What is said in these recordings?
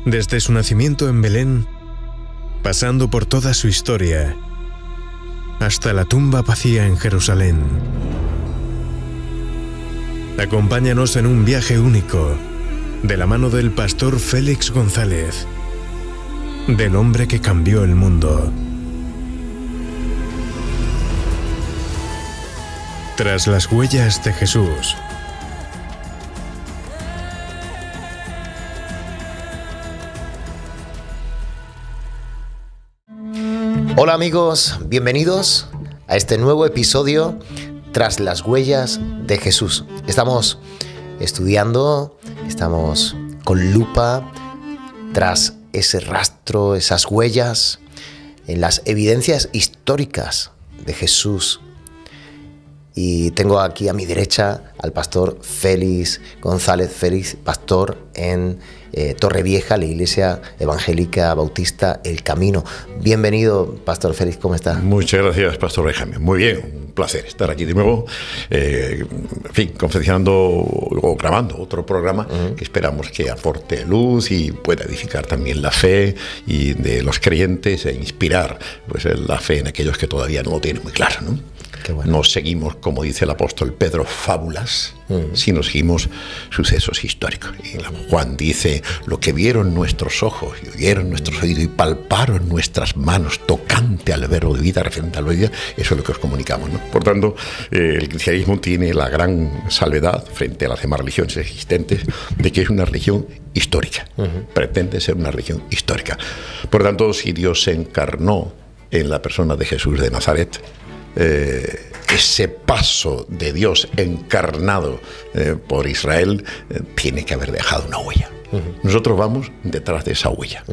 Desde su nacimiento en Belén, pasando por toda su historia, hasta la tumba vacía en Jerusalén. Acompáñanos en un viaje único, de la mano del pastor Félix González, del hombre que cambió el mundo. Tras las huellas de Jesús. Hola amigos, bienvenidos a este nuevo episodio Tras las huellas de Jesús. Estamos estudiando, estamos con lupa tras ese rastro, esas huellas, en las evidencias históricas de Jesús. Y tengo aquí a mi derecha al pastor Félix González. Félix, pastor en Torrevieja, la Iglesia Evangélica Bautista El Camino. Bienvenido, pastor Félix, ¿cómo está? Muchas gracias, pastor Benjamín. Muy bien, un placer estar aquí de nuevo, confeccionando o grabando otro programa que esperamos que aporte luz y pueda edificar también la fe y de los creyentes e inspirar pues la fe en aquellos que todavía no lo tienen muy claro, ¿no? Bueno. No seguimos, como dice el apóstol Pedro, fábulas, sino seguimos sucesos históricos. Y Juan dice, lo que vieron nuestros ojos y oyeron nuestros oídos y palparon nuestras manos tocante al verbo de vida, referente a la vida, eso es lo que os comunicamos, ¿no? Por tanto, el cristianismo tiene la gran salvedad frente a las demás religiones existentes de que es una religión histórica. Pretende ser una religión histórica. Por tanto, si Dios se encarnó en la persona de Jesús de Nazaret, ese paso de Dios encarnado por Israel tiene que haber dejado una huella. Nosotros vamos detrás de esa huella.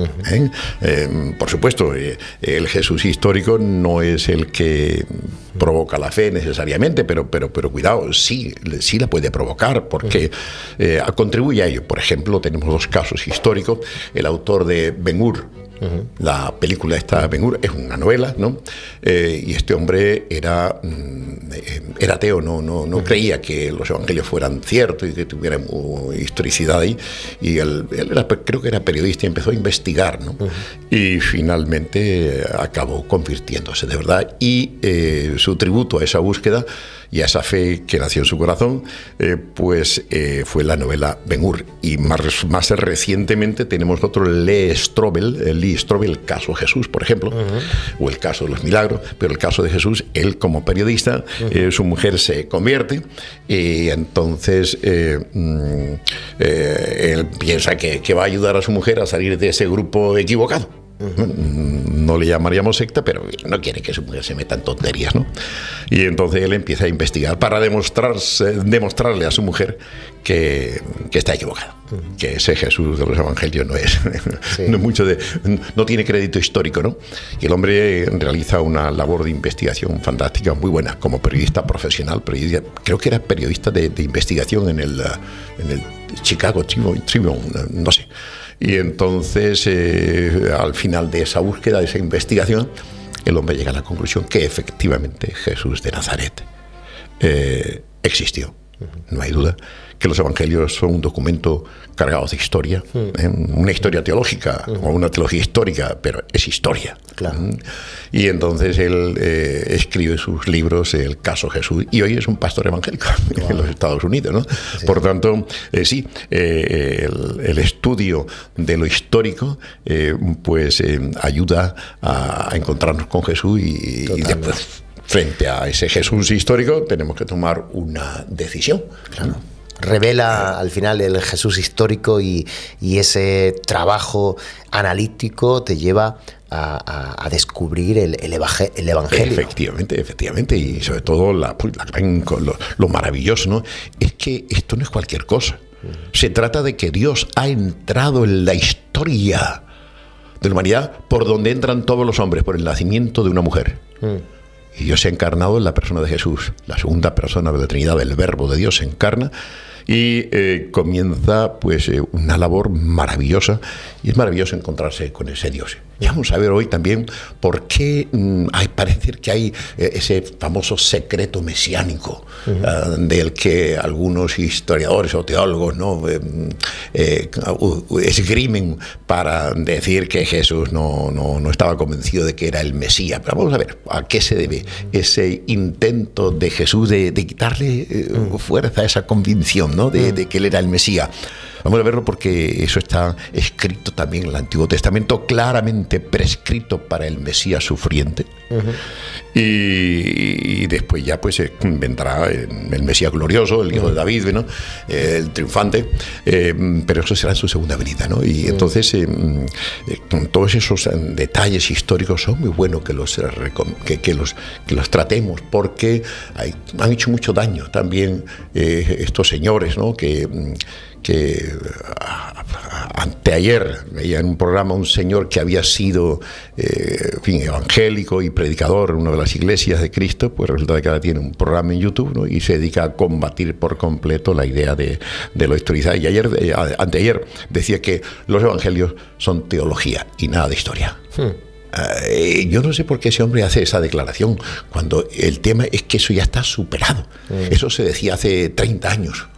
Por supuesto, el Jesús histórico no es el que provoca la fe necesariamente, pero cuidado, sí la puede provocar, porque contribuye a ello. Por ejemplo, tenemos dos casos históricos. El autor de Ben-Hur, la película esta Ben-Hur, es una novela, ¿no? Y este hombre era ateo, no creía que los evangelios fueran ciertos y que tuvieran historicidad ahí. Y él creo que era periodista y empezó a investigar, ¿no? Y finalmente acabó convirtiéndose de verdad. Y su tributo a esa búsqueda y a esa fe que nació en su corazón, fue la novela Ben-Hur. Y más recientemente tenemos otro, Lee Strobel, el caso Jesús, por ejemplo, o el caso de los milagros, pero el caso de Jesús, él como periodista, su mujer se convierte y entonces él piensa que va a ayudar a su mujer a salir de ese grupo equivocado. No le llamaríamos secta, pero no quiere que su mujer se meta en tonterías, ¿no? Y entonces él empieza a investigar para demostrarle a su mujer que está equivocado, que ese Jesús de los evangelios no es, no tiene crédito histórico, ¿no? Y el hombre realiza una labor de investigación fantástica, muy buena, como periodista profesional, creo que era periodista de investigación en el Chicago Tribune, no sé. Y entonces, al final de esa búsqueda, de esa investigación, el hombre llega a la conclusión que efectivamente Jesús de Nazaret existió. No hay duda que los evangelios son un documento cargado de historia, una historia teológica o una teología histórica, pero es historia. Claro. Y entonces él escribe sus libros, El caso Jesús, y hoy es un pastor evangélico en los Estados Unidos, ¿no? Sí. Por tanto, el estudio de lo histórico ayuda a encontrarnos con Jesús y después, frente a ese Jesús histórico, tenemos que tomar una decisión. Claro. Revela al final el Jesús histórico y ese trabajo analítico te lleva a descubrir el Evangelio. Efectivamente, y sobre todo lo maravilloso, ¿no? Es que esto no es cualquier cosa. Se trata de que Dios ha entrado en la historia de la humanidad por donde entran todos los hombres, por el nacimiento de una mujer. Y Dios se ha encarnado en la persona de Jesús, la segunda persona de la Trinidad, el Verbo de Dios se encarna, Y comienza pues una labor maravillosa, y es maravilloso encontrarse con ese Dios. Y vamos a ver hoy también por qué parece que hay ese famoso secreto mesiánico, del que algunos historiadores o teólogos, ¿no?, esgrimen para decir que Jesús no estaba convencido de que era el Mesías. Pero vamos a ver a qué se debe ese intento de Jesús de quitarle fuerza a esa convicción, ¿no?, de que él era el Mesías. Vamos a verlo porque eso está escrito también en el Antiguo Testamento, claramente prescrito para el Mesías sufriente. Y después ya pues vendrá el Mesías glorioso, el hijo de David, ¿no?, el triunfante, pero eso será en su segunda venida, ¿no? Y entonces todos esos detalles históricos son muy buenos que los tratemos, porque han hecho mucho daño también estos señores, ¿no?, que anteayer veía en un programa un señor que había sido evangélico y predicador en una de las iglesias de Cristo, pues resulta que ahora tiene un programa en YouTube, ¿no?, y se dedica a combatir por completo la idea de lo historizado. Y anteayer decía que los evangelios son teología y nada de historia. Yo no sé por qué ese hombre hace esa declaración, cuando el tema es que eso ya está superado. Eso se decía hace 30 años,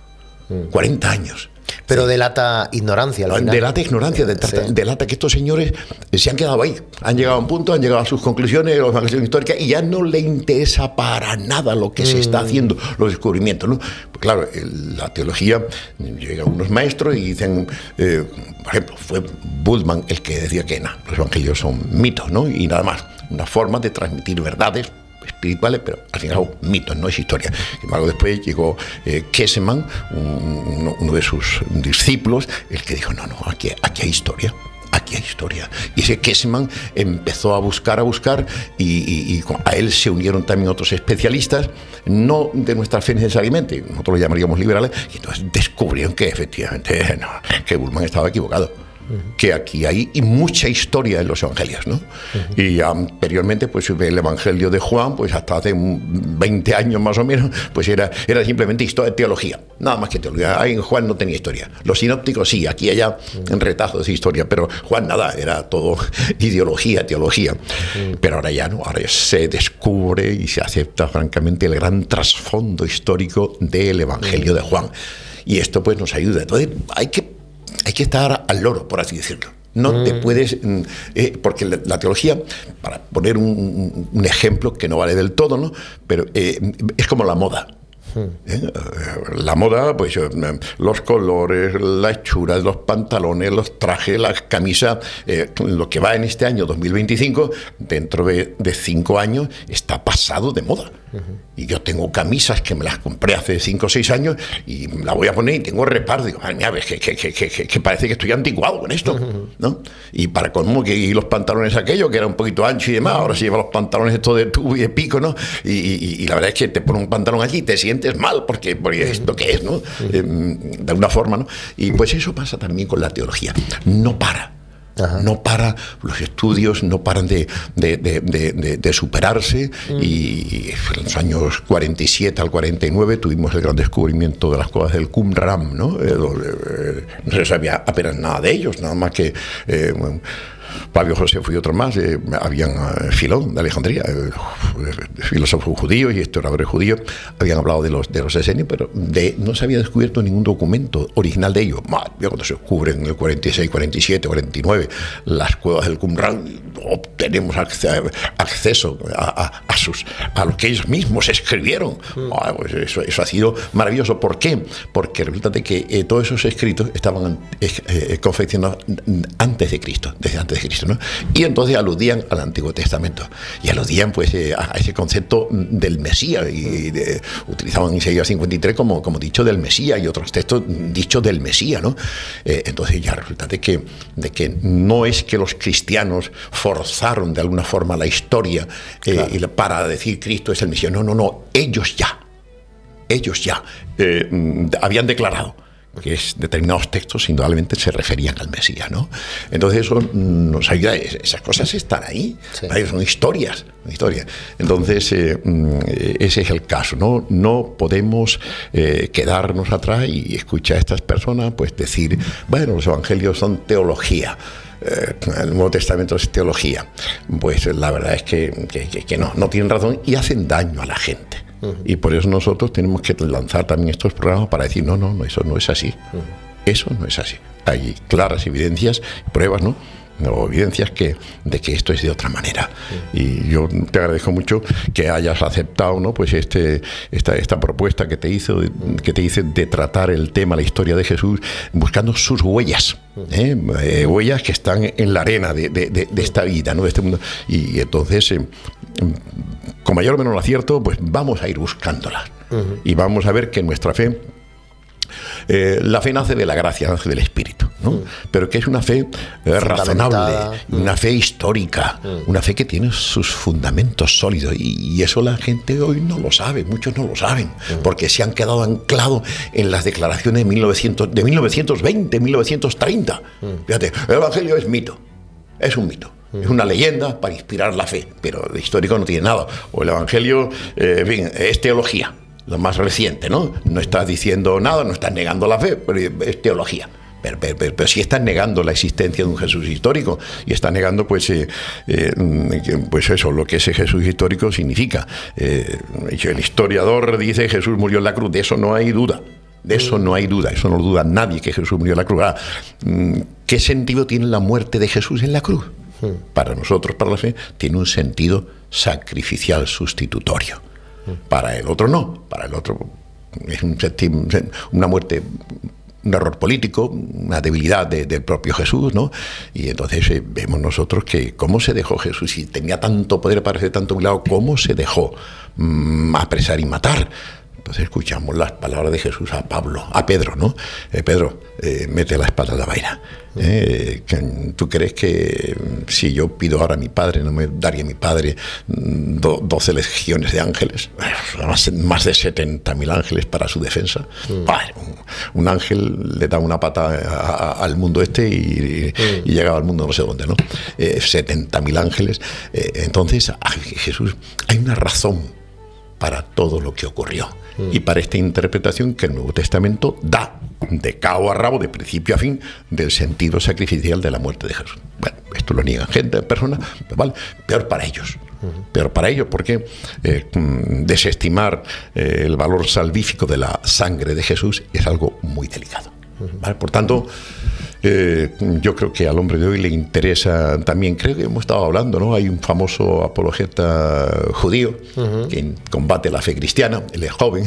40 años. Pero delata ignorancia al final. Delata ignorancia, delata que estos señores se han quedado ahí, han llegado a un punto, han llegado a sus conclusiones, las conclusiones históricas, y ya no le interesa para nada lo que se está haciendo, los descubrimientos, ¿no? Pues claro, la teología, llegan unos maestros y dicen, por ejemplo, fue Bultmann el que decía que los evangelios son mitos, ¿no?, y nada más, una forma de transmitir verdades espirituales, pero al final mitos, no es historia. Sin embargo, después llegó Kesselman, uno de sus discípulos, el que dijo, no, aquí hay historia. Aquí hay historia. Y ese Kesselman empezó a buscar, y a él se unieron también otros especialistas, no de nuestra fe necesariamente, nosotros lo llamaríamos liberales, y entonces descubrieron que efectivamente que Bultmann estaba equivocado. Que aquí hay mucha historia en los evangelios, ¿no? Y anteriormente, pues el evangelio de Juan, pues hasta hace 20 años más o menos, pues era simplemente historia, teología, nada más que teología. Ahí en Juan no tenía historia. Los sinópticos sí, aquí y allá en retazos de historia, pero Juan nada, era todo ideología, teología. Pero ahora ya no, ahora se descubre y se acepta francamente el gran trasfondo histórico del evangelio de Juan. Y esto pues nos ayuda. Entonces hay que estar al loro, por así decirlo. No te puedes... porque la teología, para poner un ejemplo que no vale del todo, ¿no?, pero es como la moda. La moda, pues los colores, las hechuras, los pantalones, los trajes, las camisas, lo que va en este año 2025, dentro de 5 años está pasado de moda. Y yo tengo camisas que me las compré hace 5 o 6 años y la voy a poner y tengo reparo. Digo, madre mía, ves que parece que estoy anticuado con esto, ¿no? Y para colmo, y los pantalones aquellos, que era un poquito ancho y demás, ahora se lleva los pantalones estos de tubo y de pico, ¿no? Y la verdad es que te pones un pantalón allí y te sientes mal, porque esto que es, ¿no? De alguna forma, ¿no? Y pues eso pasa también con la teología. No para. No para, los estudios no paran de superarse, y en los años 47 al 49 tuvimos el gran descubrimiento de las cuevas del Qumran, ¿no? No se sabía apenas nada de ellos, nada más que Pablo Josefo y otros más, habían Filón de Alejandría, filósofos judíos y historiadores judíos, habían hablado de los esenios, pero no se había descubierto ningún documento original de ellos. Cuando se descubren en el 46, 47, 49 las cuevas del Qumran, obtenemos acceso a lo que ellos mismos escribieron. Pues eso ha sido maravilloso. ¿Por qué? Porque resulta de que todos esos escritos estaban confeccionados antes de Cristo, desde antes de Cristo, ¿no? Y entonces aludían al Antiguo Testamento y aludían pues a ese concepto del Mesías, y utilizaban Isaías 53 como dicho del Mesías, y otros textos dichos del Mesías, ¿no? Entonces ya resulta de que no es que los cristianos forzaron de alguna forma la historia para decir Cristo es el Mesías. No, ellos ya habían declarado que determinados textos indudablemente se referían al Mesías, ¿no? Entonces eso nos ayuda, esas cosas están ahí, sí. Son historias. Entonces ese es el caso, ¿no? No podemos quedarnos atrás y escuchar a estas personas pues decir, bueno, los evangelios son teología. El Nuevo Testamento es teología. Pues la verdad es que no tienen razón y hacen daño a la gente. Y por eso nosotros tenemos que lanzar también estos programas para decir, no, eso no es así. Eso no es así. Hay claras evidencias, pruebas, ¿no? O evidencias de que esto es de otra manera. Y yo te agradezco mucho que hayas aceptado, ¿no? Pues esta propuesta que te hice de tratar el tema, la historia de Jesús, buscando sus huellas, huellas que están en la arena de esta vida, ¿no? De este mundo. Y entonces, con mayor o menor acierto, pues vamos a ir buscándolas. Y vamos a ver que nuestra fe, la fe nace de la gracia, nace del Espíritu, ¿no? Pero que es una fe razonable, una fe histórica, una fe que tiene sus fundamentos sólidos, y eso la gente hoy no lo sabe, muchos no lo saben, porque se han quedado anclados en las declaraciones de 1920, 1930. Fíjate, el Evangelio es mito, es un mito. Es una leyenda para inspirar la fe, pero el histórico no tiene nada. O el Evangelio, es teología, lo más reciente, ¿no? No estás diciendo nada, no estás negando la fe, pero es teología. Pero si estás negando la existencia de un Jesús histórico y estás negando pues eso, lo que ese Jesús histórico significa. El historiador dice Jesús murió en la cruz, de eso no hay duda. De eso no hay duda, eso no lo duda nadie, que Jesús murió en la cruz. ¿Qué sentido tiene la muerte de Jesús en la cruz? Para nosotros, para la fe, tiene un sentido sacrificial sustitutorio. Para el otro no, para el otro es una muerte, un error político, una debilidad del propio Jesús, ¿no? Y entonces vemos nosotros que cómo se dejó Jesús, si tenía tanto poder para hacer tanto milagro, cómo se dejó apresar y matar. Entonces escuchamos las palabras de Jesús a Pedro, ¿no? Pedro, mete la espada en la vaina. ¿Tú crees que si yo pido ahora a mi Padre, no me daría mi Padre 12 legiones de ángeles? Más de 70.000 ángeles para su defensa. Padre, un ángel le da una pata al mundo y llegaba al mundo no sé dónde, ¿no? 70.000 ángeles. Entonces, Jesús, hay una razón para todo lo que ocurrió. Y para esta interpretación que el Nuevo Testamento da de cabo a rabo, de principio a fin, del sentido sacrificial de la muerte de Jesús. Bueno, esto lo niegan gente, personas, ¿vale? Peor para ellos. Peor para ellos, porque desestimar el valor salvífico de la sangre de Jesús es algo muy delicado. ¿Vale? Por tanto, yo creo que al hombre de hoy le interesa también, creo que hemos estado hablando, ¿no? Hay un famoso apologeta judío que combate la fe cristiana, él es joven,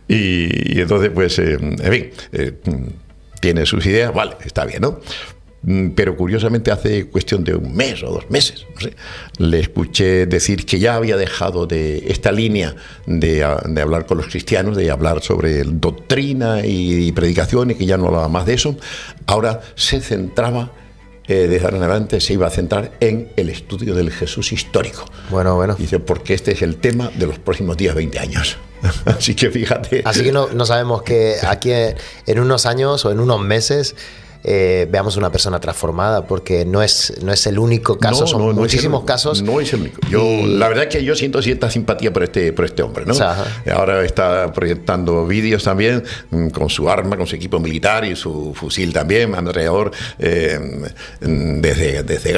y entonces, pues, en fin, tiene sus ideas, vale, está bien, ¿no? Pero curiosamente hace cuestión de un mes o 2 meses, no sé, le escuché decir que ya había dejado de esta línea de hablar con los cristianos, de hablar sobre doctrina y predicación, y que ya no hablaba más de eso. Ahora se centraba, desde ahora en adelante se iba a centrar en el estudio del Jesús histórico. Bueno. Dice, porque este es el tema de los próximos 10-20 años. Así que fíjate. Así que no sabemos que aquí en unos años o en unos meses veamos una persona transformada, porque no es el único caso, son muchísimos casos. No es el único. La verdad es que yo siento cierta simpatía por este hombre, ¿no? O sea, ahora está proyectando vídeos también con su arma, con su equipo militar y su fusil también, ametrallador, desde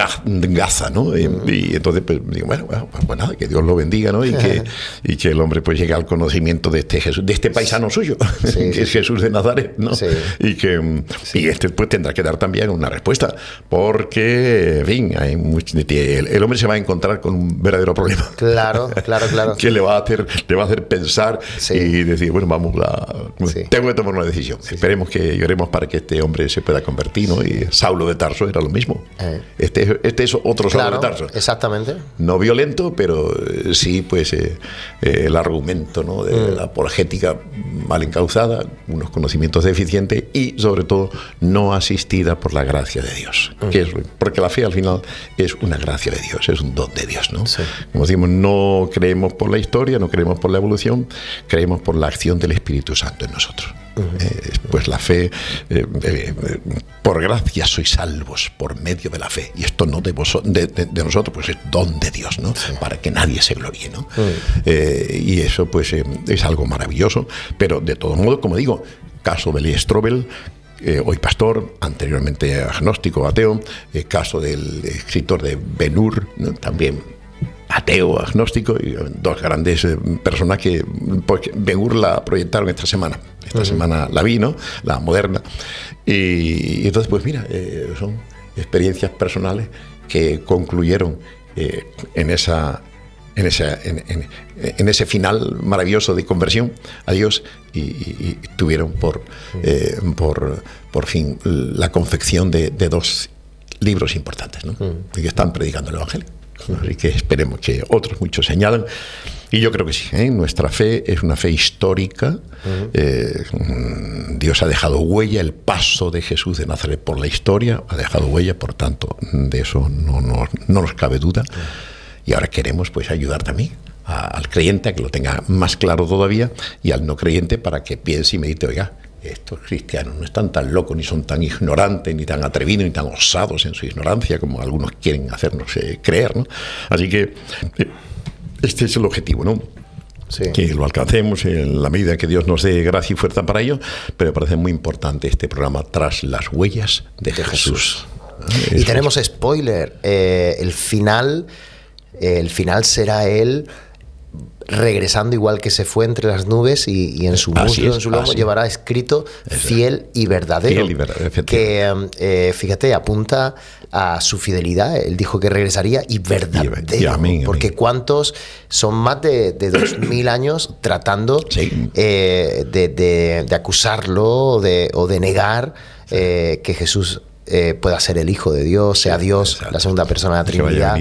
Gaza, ¿no? Y entonces pues digo, pues nada, que Dios lo bendiga, ¿no? Y que el hombre pues llegue al conocimiento de este Jesús, de este paisano suyo, que es Jesús de Nazaret, ¿no? Sí. Y este pues tendrá que dar también una respuesta, porque, en fin, el hombre se va a encontrar con un verdadero problema. Claro. Que le va a hacer pensar y decir, bueno, tengo que tomar una decisión. Esperemos que lloremos para que este hombre se pueda convertir, ¿no? Y Saulo de Tarso era lo mismo. Este es otro Saulo de Tarso. Exactamente. No violento, pero sí, pues, el argumento, ¿no? De la apologética mal encauzada, unos conocimientos deficientes y, sobre todo, no asistida por la gracia de Dios, porque la fe al final es una gracia de Dios, es un don de Dios, ¿no? Sí. Como decimos, no creemos por la historia, no creemos por la evolución, creemos por la acción del Espíritu Santo en nosotros. Pues la fe, por gracia sois salvos por medio de la fe. Y esto no de nosotros, pues es don de Dios, ¿no? Sí. Para que nadie se gloríe, ¿no? Y eso pues es algo maravilloso. Pero de todos modos, como digo, caso de Lee Strobel, hoy pastor, anteriormente agnóstico, ateo, caso del escritor de Ben-Hur, ¿no? También ateo, agnóstico, y dos grandes personas que pues, Ben-Hur la proyectaron esta semana. Esta semana la vi, ¿no? La moderna. Y entonces, pues mira, son experiencias personales que concluyeron en ese final maravilloso de conversión a Dios y tuvieron por fin la confección de dos libros importantes, ¿no? Y que están predicando el Evangelio. Así que esperemos que otros muchos señalan. Y yo creo que sí, nuestra fe es una fe histórica. Dios ha dejado huella, el paso de Jesús de Nazaret por la historia ha dejado huella, por tanto, de eso no nos cabe duda. Y ahora queremos pues ayudar también al creyente a que lo tenga más claro todavía, y al no creyente para que piense y medite, oiga, estos cristianos no están tan locos, ni son tan ignorantes, ni tan atrevidos, ni tan osados en su ignorancia como algunos quieren hacernos creer, ¿no? Así que este es el objetivo, ¿no? Sí. Que lo alcancemos en la medida que Dios nos dé gracia y fuerza para ello, pero me parece muy importante este programa Tras las huellas de Jesús. Y tenemos spoiler, el final será él regresando igual que se fue entre las nubes, y en su muslo, en su lomo, llevará escrito fiel y verdadero. Fiel y verdadero, que fíjate, apunta a su fidelidad. Él dijo que regresaría y verdadero. Amén, porque cuántos son más de 2000 años tratando de acusarlo o de negar que Jesús pueda ser el Hijo de Dios, sea Dios, exacto, la segunda persona de la Trinidad.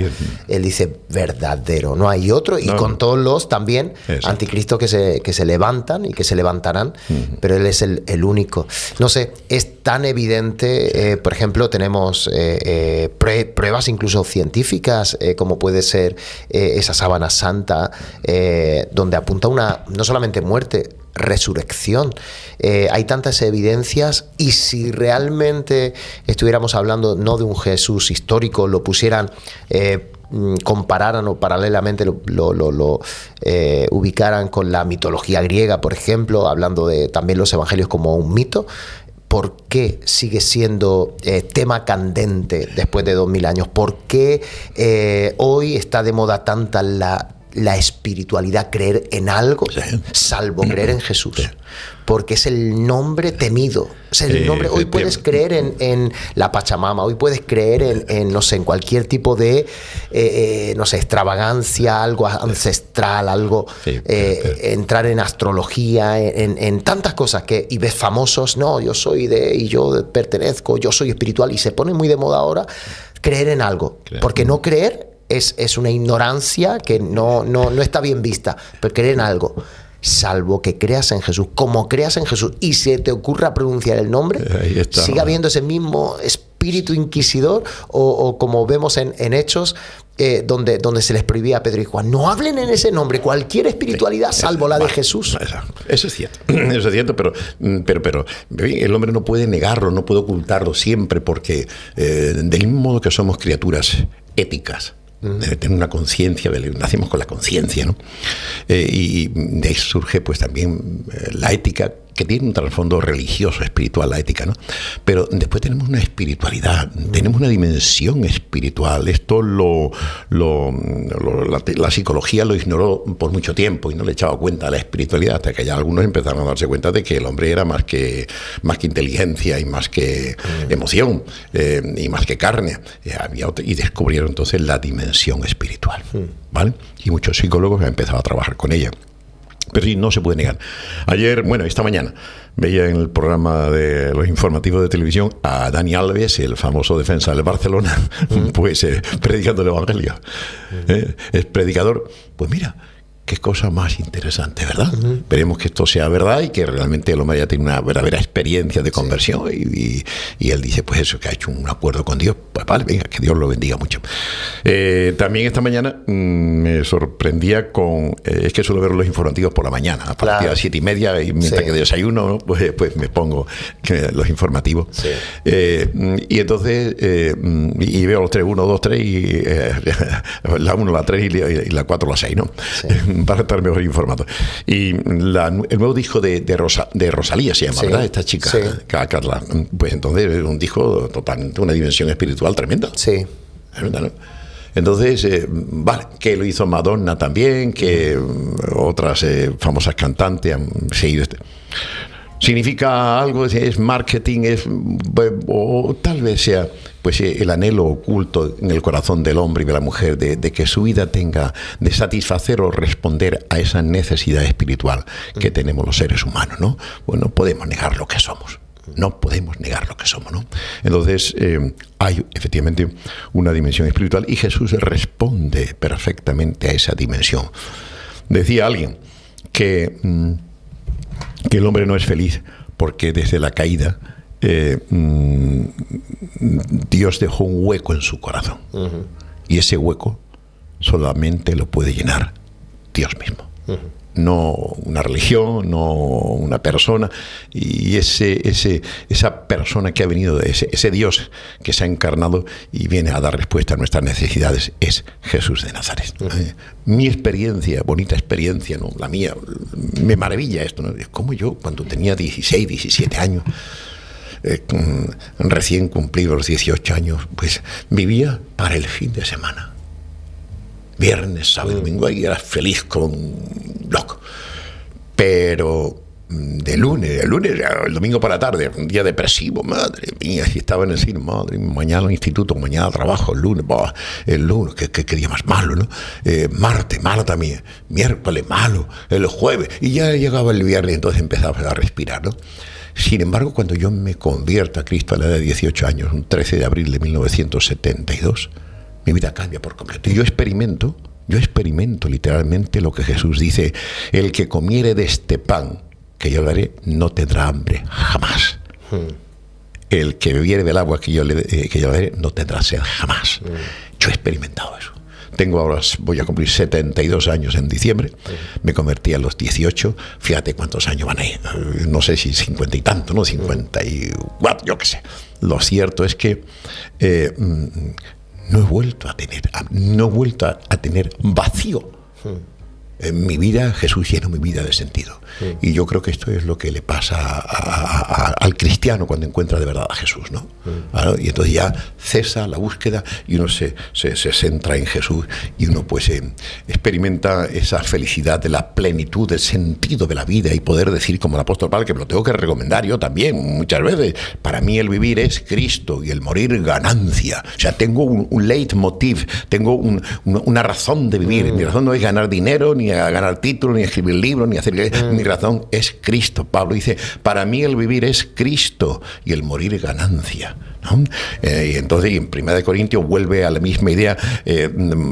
Él dice verdadero, no hay otro, y con todos los también anticristos que se levantan y que se levantarán, pero Él es el único. No sé, es tan evidente, por ejemplo, tenemos pruebas incluso científicas, como puede ser esa sábana santa, donde apunta una, no solamente muerte, resurrección. Hay tantas evidencias, y si realmente estuviéramos hablando no de un Jesús histórico, lo pusieran, compararan o paralelamente lo ubicaran con la mitología griega, por ejemplo, hablando de también los evangelios como un mito, ¿por qué sigue siendo tema candente después de 2000 años? ¿Por qué hoy está de moda tanta la espiritualidad, creer en algo, salvo creer en Jesús? Porque es el nombre temido. Es el nombre. Hoy puedes creer en la Pachamama, hoy puedes creer en no sé, en cualquier tipo de no sé, extravagancia, algo ancestral, algo, entrar en astrología, en tantas cosas y ves famosos, no, yo soy y yo pertenezco, yo soy espiritual, y se pone muy de moda ahora creer en algo. Porque no creer es una ignorancia que no está bien vista, pero creer en algo, salvo que creas en Jesús, como creas en Jesús y se te ocurra pronunciar el nombre, sigue habiendo ese mismo espíritu inquisidor, o como vemos en Hechos, donde se les prohibía a Pedro y Juan, no hablen en ese nombre, cualquier espiritualidad salvo la de Jesús. Eso es cierto, pero el hombre no puede negarlo, no puede ocultarlo siempre, porque del mismo modo que somos criaturas éticas, debe tener una conciencia, nacemos con la conciencia, ¿no? Y de ahí surge pues también la ética, que tiene un trasfondo religioso, espiritual, la ética, ¿no? Pero después tenemos una espiritualidad, tenemos una dimensión espiritual. Esto la psicología lo ignoró por mucho tiempo y no le echaba cuenta a la espiritualidad, hasta que ya algunos empezaron a darse cuenta de que el hombre era más que inteligencia, y más que emoción, y más que carne. Y descubrieron entonces la dimensión espiritual, ¿vale? Y muchos psicólogos han empezado a trabajar con ella. Pero sí, no se puede negar. Esta mañana, veía en el programa de los informativos de televisión a Dani Alves, el famoso defensa del Barcelona, pues predicando el Evangelio. Es predicador. Pues mira, qué cosa más interesante, ¿verdad? Esperemos que esto sea verdad y que realmente el hombre haya tenido una verdadera experiencia de conversión. Sí. Y él dice, pues eso, que ha hecho un acuerdo con Dios. Pues vale, venga, que Dios lo bendiga mucho. También esta mañana me sorprendía con... es que suelo ver los informativos por la mañana, a partir de las 7:30, y mientras que desayuno, ¿no? pues me pongo los informativos. Sí. Y entonces, y veo los 3, 1, 2, 3, y la 1, la 3 y la 4, la 6, ¿no? Sí. Para estar mejor informado. Y el nuevo disco de Rosalía se llama, ¿verdad? Esta chica, Carla. Pues entonces es un disco totalmente, una dimensión espiritual tremenda. Sí. Es verdad, ¿no? Entonces, vale, que lo hizo Madonna también, que otras famosas cantantes han seguido significa algo, es marketing, o tal vez sea pues el anhelo oculto en el corazón del hombre y de la mujer de que su vida tenga de satisfacer o responder a esa necesidad espiritual que tenemos los seres humanos, ¿no? Bueno, no podemos negar lo que somos. No podemos negar lo que somos, ¿no? Entonces, hay efectivamente una dimensión espiritual y Jesús responde perfectamente a esa dimensión. Decía alguien que el hombre no es feliz porque desde la caída Dios dejó un hueco en su corazón. Y ese hueco solamente lo puede llenar Dios mismo. No una religión, no una persona. Y esa persona que ha venido, ese Dios que se ha encarnado y viene a dar respuesta a nuestras necesidades, es Jesús de Nazaret. Mi experiencia, bonita experiencia, ¿no? La mía, me maravilla esto, ¿no? Como yo, cuando tenía 16, 17 años, recién cumplidos los 18 años, pues vivía para el fin de semana. Viernes, sábado, domingo, y era feliz con loco. Pero el domingo por la tarde, un día depresivo, madre mía, si estaba en el cine, madre mía, mañana al instituto, mañana al trabajo, el lunes, qué día más malo, ¿no? Martes, malo también, miércoles, malo, el jueves, y ya llegaba el viernes, entonces empezaba a respirar, ¿no? Sin embargo, cuando yo me convierto a Cristo a la edad de 18 años, un 13 de abril de 1972, mi vida cambia por completo. Y yo experimento literalmente lo que Jesús dice: el que comiere de este pan que yo le daré no tendrá hambre jamás. El que bebiere del agua que yo le daré no tendrá sed jamás. Yo he experimentado eso. Tengo ahora, voy a cumplir 72 años en diciembre. Me convertí a los 18. Fíjate cuántos años van ahí. No sé si 50 y tanto, ¿no? 54, yo qué sé. Lo cierto es que no he vuelto a tener vacío. En mi vida, Jesús llenó mi vida de sentido. Y yo creo que esto es lo que le pasa al cristiano cuando encuentra de verdad a Jesús, ¿no? Y entonces ya cesa la búsqueda y uno se centra en Jesús y uno pues experimenta esa felicidad de la plenitud, del sentido de la vida, y poder decir como el apóstol Pablo, que me lo tengo que recomendar yo también muchas veces: para mí el vivir es Cristo y el morir ganancia. O sea, tengo un leitmotiv, tengo una razón de vivir. Mi razón no es ganar dinero, ni a ganar títulos, ni a escribir libros, ni a hacer... Mi razón es Cristo. Pablo dice: para mí el vivir es Cristo y el morir ganancia, ¿no? Y entonces en 1 Corintios vuelve a la misma idea,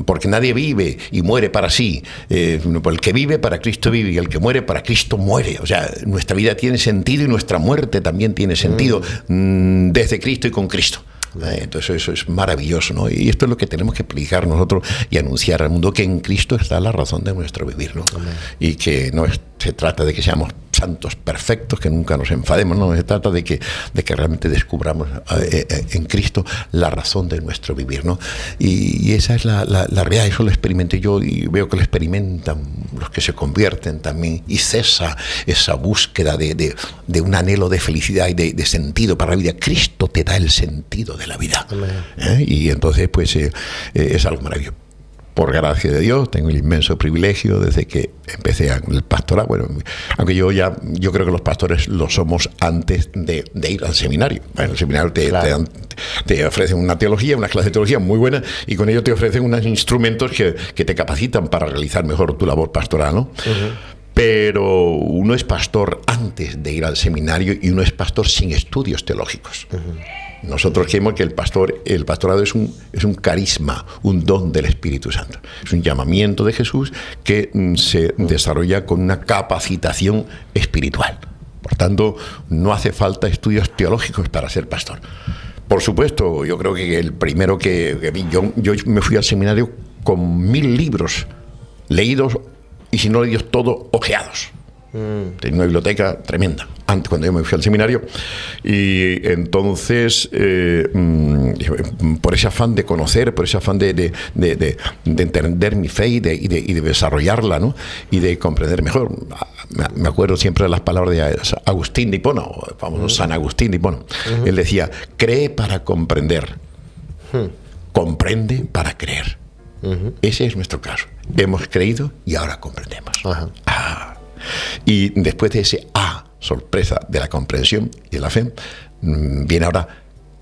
porque nadie vive y muere para sí. El que vive, para Cristo vive, y el que muere, para Cristo muere. O sea, nuestra vida tiene sentido y nuestra muerte también tiene sentido, desde Cristo y con Cristo. Entonces eso es maravilloso, ¿no? Y esto es lo que tenemos que explicar nosotros y anunciar al mundo, que en Cristo está la razón de nuestro vivir, ¿no? Amén. Y que no se trata de que seamos santos perfectos, que nunca nos enfademos, no, se trata de que realmente descubramos en Cristo la razón de nuestro vivir, ¿no? Y esa es la realidad. Eso lo experimenté yo y veo que lo experimentan los que se convierten también, y cesa esa búsqueda de un anhelo de felicidad y de sentido para la vida. Cristo te da el sentido de la vida. Y entonces pues es algo maravilloso. Por gracia de Dios, tengo el inmenso privilegio desde que empecé el pastorado. Bueno, aunque yo creo que los pastores lo somos antes de ir al seminario. Bueno, el seminario te ofrecen una teología, una clase de teología muy buena, y con ello te ofrecen unos instrumentos que te capacitan para realizar mejor tu labor pastoral, ¿no? Pero uno es pastor antes de ir al seminario y uno es pastor sin estudios teológicos. Nosotros creemos que el pastorado es un carisma, un don del Espíritu Santo. Es un llamamiento de Jesús que se desarrolla con una capacitación espiritual. Por tanto, no hace falta estudios teológicos para ser pastor. Por supuesto, yo creo que el primero que vi, yo me fui al seminario con 1000 libros leídos y si no leídos todos, ojeados. Tenía una biblioteca tremenda antes, cuando yo me fui al seminario, y entonces por ese afán de conocer, por ese afán de entender mi fe y de desarrollarla, ¿no? Y de comprender mejor. Me acuerdo siempre de las palabras de Agustín de Hipona, o el famoso San Agustín de Hipona. Él decía: cree para comprender, comprende para creer. Ese es nuestro caso. Hemos creído y ahora comprendemos. Y después de ese sorpresa de la comprensión y de la fe, viene ahora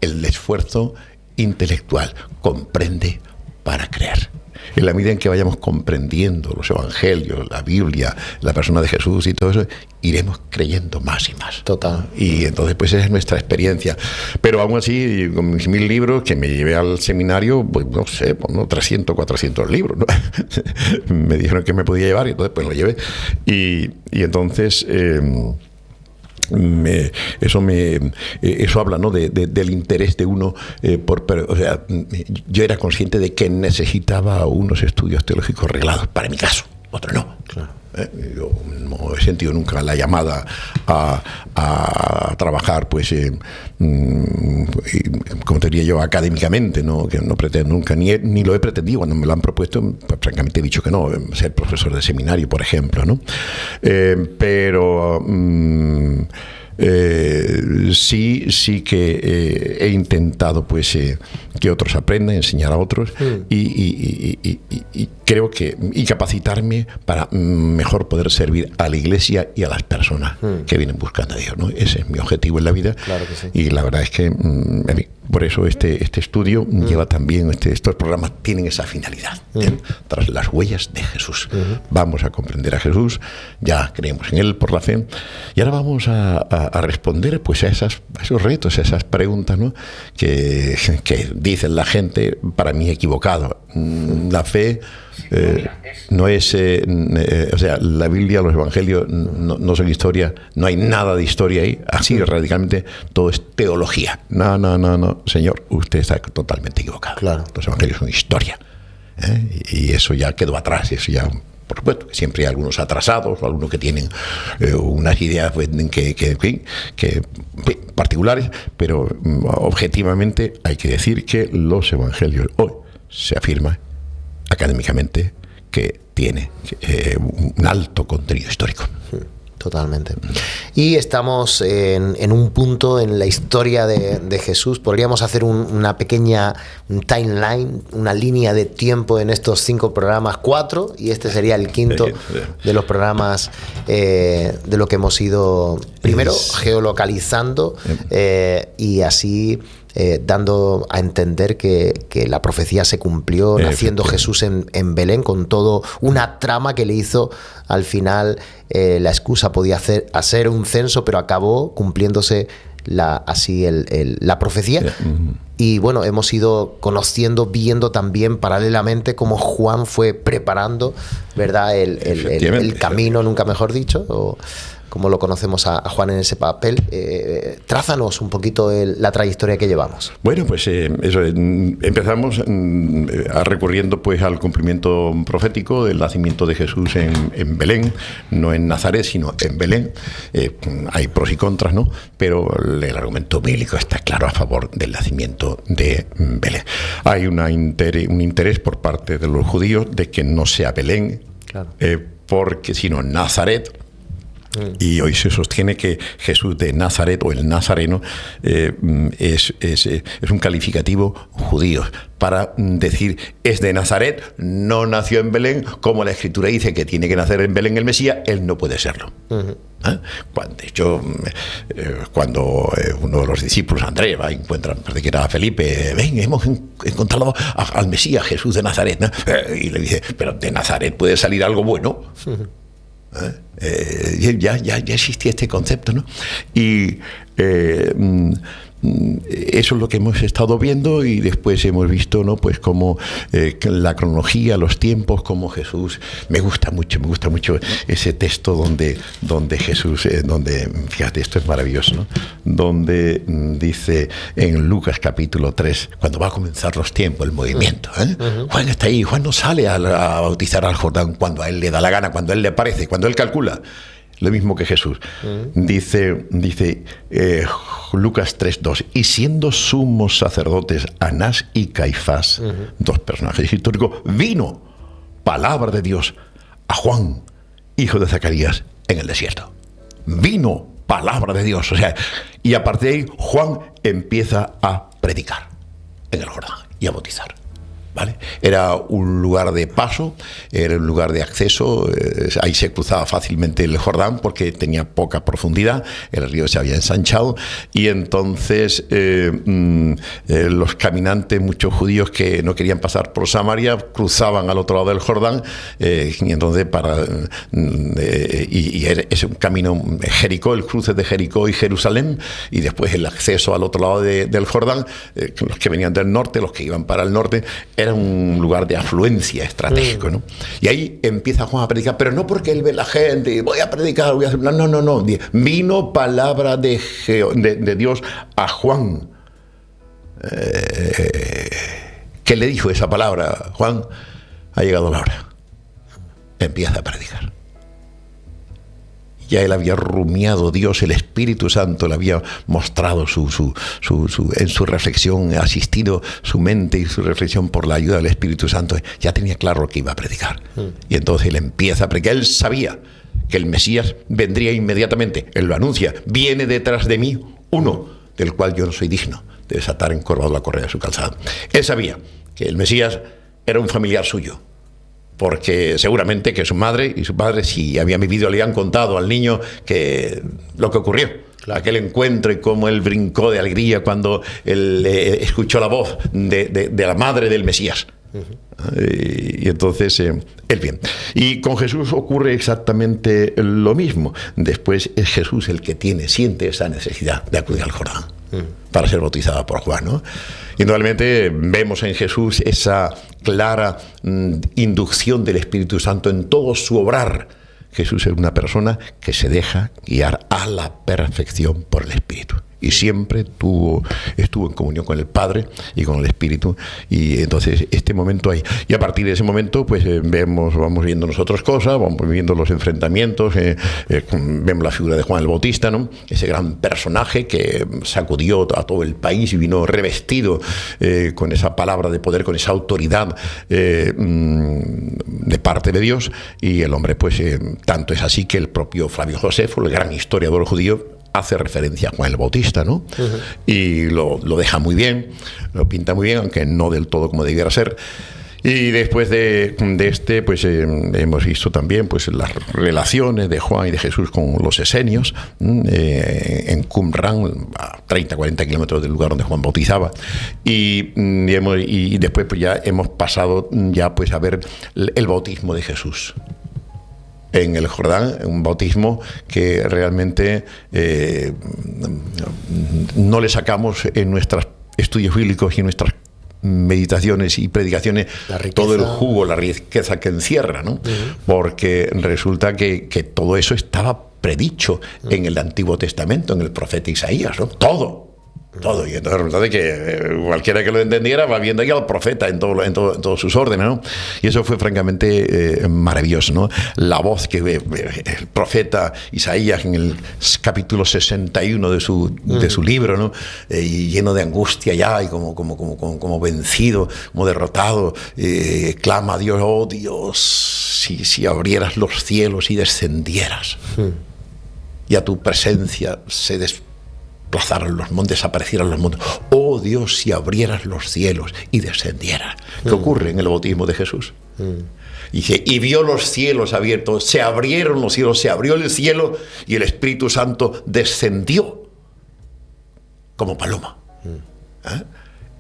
el esfuerzo intelectual. Comprende para creer. En la medida en que vayamos comprendiendo los evangelios, la Biblia, la persona de Jesús y todo eso, iremos creyendo más y más. Total. Y entonces, pues esa es nuestra experiencia. Pero aún así, con mis 1000 libros que me llevé al seminario, pues no sé, pues, ¿no? 300, 400 libros, ¿no? Me dijeron que me podía llevar y entonces pues lo llevé. Y entonces... eso habla, ¿no? del interés de uno o sea, yo era consciente de que necesitaba unos estudios teológicos reglados, para mi caso, otro no. Claro. Yo no he sentido nunca la llamada a trabajar, pues, como te diría yo, académicamente, ¿no? Que no pretendo nunca, ni lo he pretendido. Cuando me lo han propuesto, pues, francamente he dicho que no, ser profesor de seminario, por ejemplo, ¿no? Pero sí que he intentado, pues, que otros aprendan, enseñar a otros, y creo que capacitarme para mejor poder servir a la Iglesia y a las personas que vienen buscando a Dios, ¿no? Ese es mi objetivo en la vida. Claro que sí. Y la verdad es que por eso este estudio lleva también, estos programas tienen esa finalidad, tras las huellas de Jesús. Vamos a comprender a Jesús, ya creemos en Él por la fe, y ahora vamos a responder, pues, a esos retos, a esas preguntas, ¿no? que dicen la gente, para mí equivocado. La fe no es, o sea, la Biblia, los evangelios no son historia, no hay nada de historia ahí, así radicalmente todo es teología. No, señor, usted está totalmente equivocado. Claro. Los evangelios son historia, y eso ya quedó atrás, eso ya... Por supuesto, siempre hay algunos atrasados, o algunos que tienen unas ideas, pues, que particulares, pero objetivamente hay que decir que los evangelios hoy se afirma académicamente que tiene un alto contenido histórico. Totalmente. Y estamos en un punto en la historia de Jesús. Podríamos hacer una pequeña timeline, una línea de tiempo en estos 5 programas, 4, y este sería el 5º de los programas de lo que hemos ido primero geolocalizando y así dando a entender que la profecía se cumplió naciendo Jesús en Belén, con todo una trama que le hizo al final. La excusa podía hacer un censo, pero acabó cumpliéndose la profecía. Y bueno, hemos ido conociendo, viendo también paralelamente cómo Juan fue preparando, ¿verdad? El camino, nunca mejor dicho, o como lo conocemos a Juan en ese papel. Trázanos un poquito la trayectoria que llevamos. Bueno, pues empezamos recurriendo, pues, al cumplimiento profético del nacimiento de Jesús en Belén, no en Nazaret, sino en Belén. Hay pros y contras, ¿no? Pero el argumento bíblico está claro a favor del nacimiento de Belén. Hay un interés por parte de los judíos de que no sea Belén, claro, sino Nazaret. Y hoy se sostiene que Jesús de Nazaret, o el nazareno, es un calificativo judío para decir es de Nazaret, no nació en Belén, como la Escritura dice que tiene que nacer en Belén el Mesías, él no puede serlo. Cuando uno de los discípulos, Andrés, encuentra, parece que era Felipe, ven, hemos encontrado al Mesías, Jesús de Nazaret, ¿no? Y le dice, pero de Nazaret puede salir algo bueno. Ya existía este concepto, ¿no? Y Eso es lo que hemos estado viendo, y después hemos visto, ¿no?, pues como la cronología, los tiempos, como Jesús. Me gusta mucho ese texto donde Jesús, fíjate, esto es maravilloso, ¿no?, donde dice en Lucas capítulo 3, cuando va a comenzar los tiempos, el movimiento, Juan está ahí. Juan no sale a bautizar al Jordán cuando a él le da la gana, cuando a él le parece, cuando él calcula. Lo mismo que Jesús. Dice Lucas 3:2, y siendo sumos sacerdotes Anás y Caifás, dos personajes históricos, vino palabra de Dios a Juan, hijo de Zacarías, en el desierto. Vino palabra de Dios. O sea, y a partir de ahí Juan empieza a predicar en el Jordán y a bautizar. ¿Vale? Era un lugar de paso, era un lugar de acceso, ahí se cruzaba fácilmente el Jordán porque tenía poca profundidad, el río se había ensanchado, y entonces los caminantes, muchos judíos que no querían pasar por Samaria, cruzaban al otro lado del Jordán, y entonces es un camino, Jericó, el cruce de Jericó y Jerusalén, y después el acceso al otro lado del Jordán, los que venían del norte, los que iban para el norte, era un lugar de afluencia estratégico, ¿no? Y ahí empieza Juan a predicar, pero no porque él ve la gente y voy a predicar, voy a hacer... No. Vino palabra de Dios a Juan. ¿Qué le dijo esa palabra? Juan, ha llegado la hora. Empieza a predicar. Ya él había rumiado, Dios, el Espíritu Santo le había mostrado en su reflexión, asistido su mente y su reflexión por la ayuda del Espíritu Santo. Ya tenía claro lo que iba a predicar. Y entonces él empieza a predicar. Él sabía que el Mesías vendría inmediatamente. Él lo anuncia: viene detrás de mí uno del cual yo no soy digno de desatar encorvado la correa de su calzado. Él sabía que el Mesías era un familiar suyo, porque seguramente que su madre y su padre, si habían vivido, le habían contado al niño que lo que ocurrió, aquel encuentro, y cómo él brincó de alegría cuando él escuchó la voz de la madre del Mesías. Y entonces él bien. Y con Jesús ocurre exactamente lo mismo. Después es Jesús el que siente esa necesidad de acudir al Jordán para ser bautizado por Juan, ¿no? Indudablemente vemos en Jesús esa clara inducción del Espíritu Santo en todo su obrar. Jesús es una persona que se deja guiar a la perfección por el Espíritu. Y siempre estuvo en comunión con el Padre y con el Espíritu. Y entonces este momento hay. Y a partir de ese momento, pues vamos viendo nosotros cosas, vamos viendo los enfrentamientos, vemos la figura de Juan el Bautista, ¿no? Ese gran personaje que sacudió a todo el país y vino revestido con esa palabra de poder, con esa autoridad de parte de Dios. Y el hombre, pues tanto es así que el propio Flavio Josefo, el gran historiador judío, hace referencia a Juan el Bautista, ¿no? Y lo deja muy bien, lo pinta muy bien, aunque no del todo como debiera ser. Y después de este, pues hemos visto también pues las relaciones de Juan y de Jesús con los esenios, en Qumran, a 30-40 kilómetros del lugar donde Juan bautizaba. Y después pues ya hemos pasado ya pues a ver el bautismo de Jesús en el Jordán, un bautismo que realmente no le sacamos en nuestros estudios bíblicos y en nuestras meditaciones y predicaciones todo el jugo, la riqueza que encierra, ¿no? Porque resulta que todo eso estaba predicho en el Antiguo Testamento, en el profeta Isaías, ¿no? Todo. Y entonces resulta que cualquiera que lo entendiera va viendo ahí al profeta en todos sus órdenes, ¿no? Y eso fue francamente maravilloso, ¿no? La voz que ve el profeta Isaías en el capítulo 61 de su libro, ¿no? Y lleno de angustia ya, y como vencido, como derrotado, clama a Dios: oh Dios, si abrieras los cielos y descendieras, y a tu presencia se desplazaran los montes, aparecieran los montes. Oh Dios, si abrieras los cielos y descendieras. ¿Qué ocurre en el bautismo de Jesús? Y vio los cielos abiertos, se abrieron los cielos, se abrió el cielo y el Espíritu Santo descendió como paloma.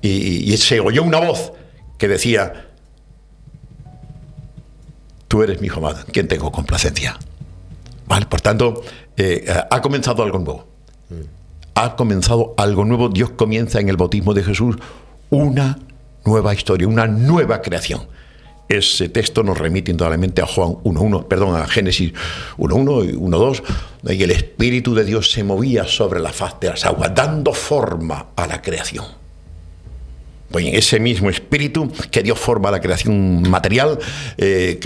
Y se oyó una voz que decía: tú eres mi hijo amado, en quien tengo complacencia. ¿Vale? Por tanto, ha comenzado algo nuevo. ha comenzado algo nuevo. Dios comienza en el bautismo de Jesús una nueva historia, una nueva creación. Ese texto nos remite indudablemente a a Génesis 1:1 y 1:2, y el Espíritu de Dios se movía sobre la faz de las aguas, dando forma a la creación. Pues ese mismo Espíritu que dio forma a la creación material,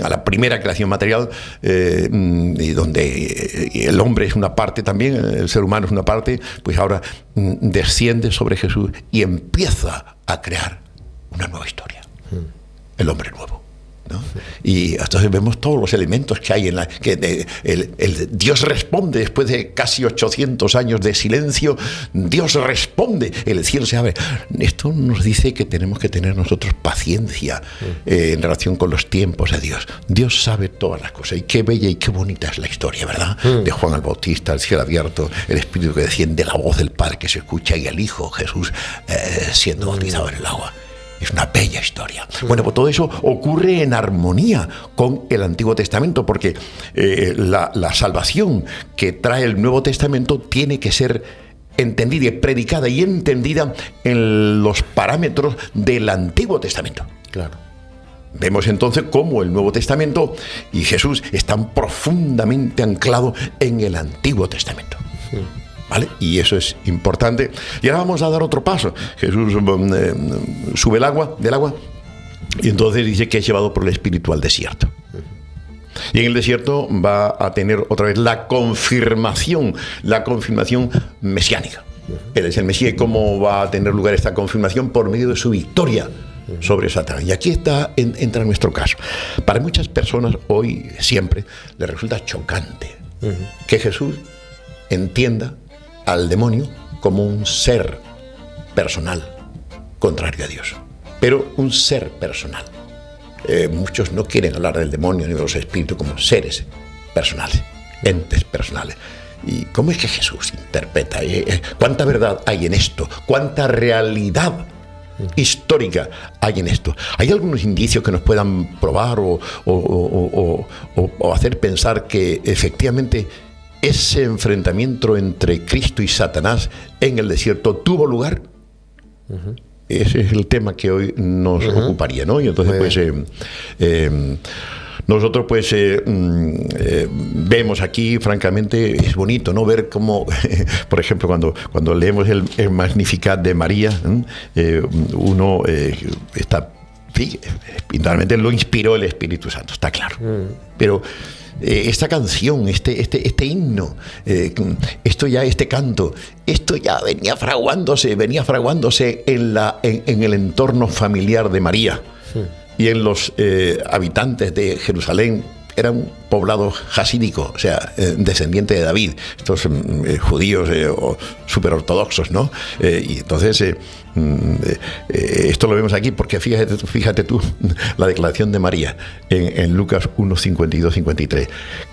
a la primera creación material, y donde el hombre es una parte también, el ser humano es una parte, pues ahora desciende sobre Jesús y empieza a crear una nueva historia, el hombre nuevo, ¿no? Y entonces vemos todos los elementos que hay en el Dios responde después de casi 800 años de silencio. Dios responde, el cielo se abre. Esto nos dice que tenemos que tener nosotros paciencia en relación con los tiempos de Dios. Dios sabe todas las cosas, y qué bella y qué bonita es la historia, ¿verdad? De Juan el Bautista, el cielo abierto, el Espíritu que desciende, la voz del Padre que se escucha, y el Hijo Jesús siendo bautizado en el agua. Es una bella historia. Bueno, pues todo eso ocurre en armonía con el Antiguo Testamento, porque la salvación que trae el Nuevo Testamento tiene que ser entendida y predicada y entendida en los parámetros del Antiguo Testamento. Claro. Vemos entonces cómo el Nuevo Testamento y Jesús están profundamente anclados en el Antiguo Testamento. ¿Vale? Y eso es importante. Y ahora vamos a dar otro paso. Jesús sube del agua, y entonces dice que es llevado por el Espíritu al desierto. Y en el desierto va a tener otra vez la confirmación mesiánica. Él es el Mesías. ¿Y cómo va a tener lugar esta confirmación? Por medio de su victoria sobre Satanás. Y aquí entra nuestro caso. Para muchas personas hoy, siempre, les resulta chocante que Jesús entienda al demonio como un ser personal, contrario a Dios, pero un ser personal. Muchos no quieren hablar del demonio ni de los espíritus como seres personales, entes personales. ¿Y cómo es que Jesús interpreta? ¿Cuánta verdad hay en esto? ¿Cuánta realidad histórica hay en esto? ¿Hay algunos indicios que nos puedan probar o hacer pensar que efectivamente ese enfrentamiento entre Cristo y Satanás en el desierto tuvo lugar? Ese es el tema que hoy nos ocuparía, ¿no? Y entonces, nosotros vemos aquí, francamente, es bonito, ¿no? Ver cómo, por ejemplo, cuando leemos el Magnificat de María, uno está, indudablemente lo inspiró el Espíritu Santo, está claro. Pero esta canción, este himno, este canto, esto ya venía fraguándose en el entorno familiar de María. Y en los habitantes de Jerusalén. Era un poblado jasídico, o sea, descendiente de David, estos judíos súper ortodoxos, ¿no? Y entonces, esto lo vemos aquí, porque fíjate tú, la declaración de María en Lucas 1:52-53.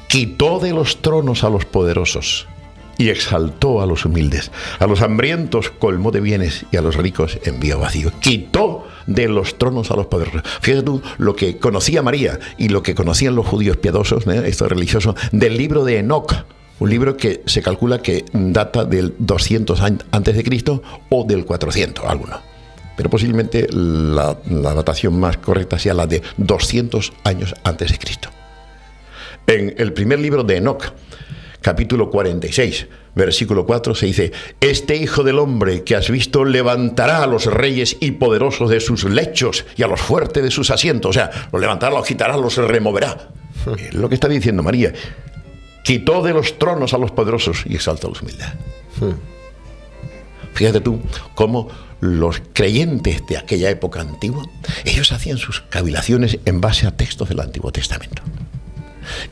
Quitó de los tronos a los poderosos y exaltó a los humildes. A los hambrientos colmó de bienes y a los ricos envió vacío. Quitó de los tronos a los poderosos. Fíjate tú lo que conocía María y lo que conocían los judíos piadosos, estos religiosos, del libro de Enoc, un libro que se calcula que data del 200 antes de Cristo o del 400, alguno. Pero posiblemente la datación más correcta sea la de 200 años antes de Cristo. En el primer libro de Enoc, capítulo 46, versículo 4, se dice: este hijo del hombre que has visto levantará a los reyes y poderosos de sus lechos y a los fuertes de sus asientos. O sea, los levantará, los quitará, los removerá. Es lo que está diciendo María. Quitó de los tronos a los poderosos y exaltó a los humildes. Fíjate tú cómo los creyentes de aquella época antigua, ellos hacían sus cavilaciones en base a textos del Antiguo Testamento.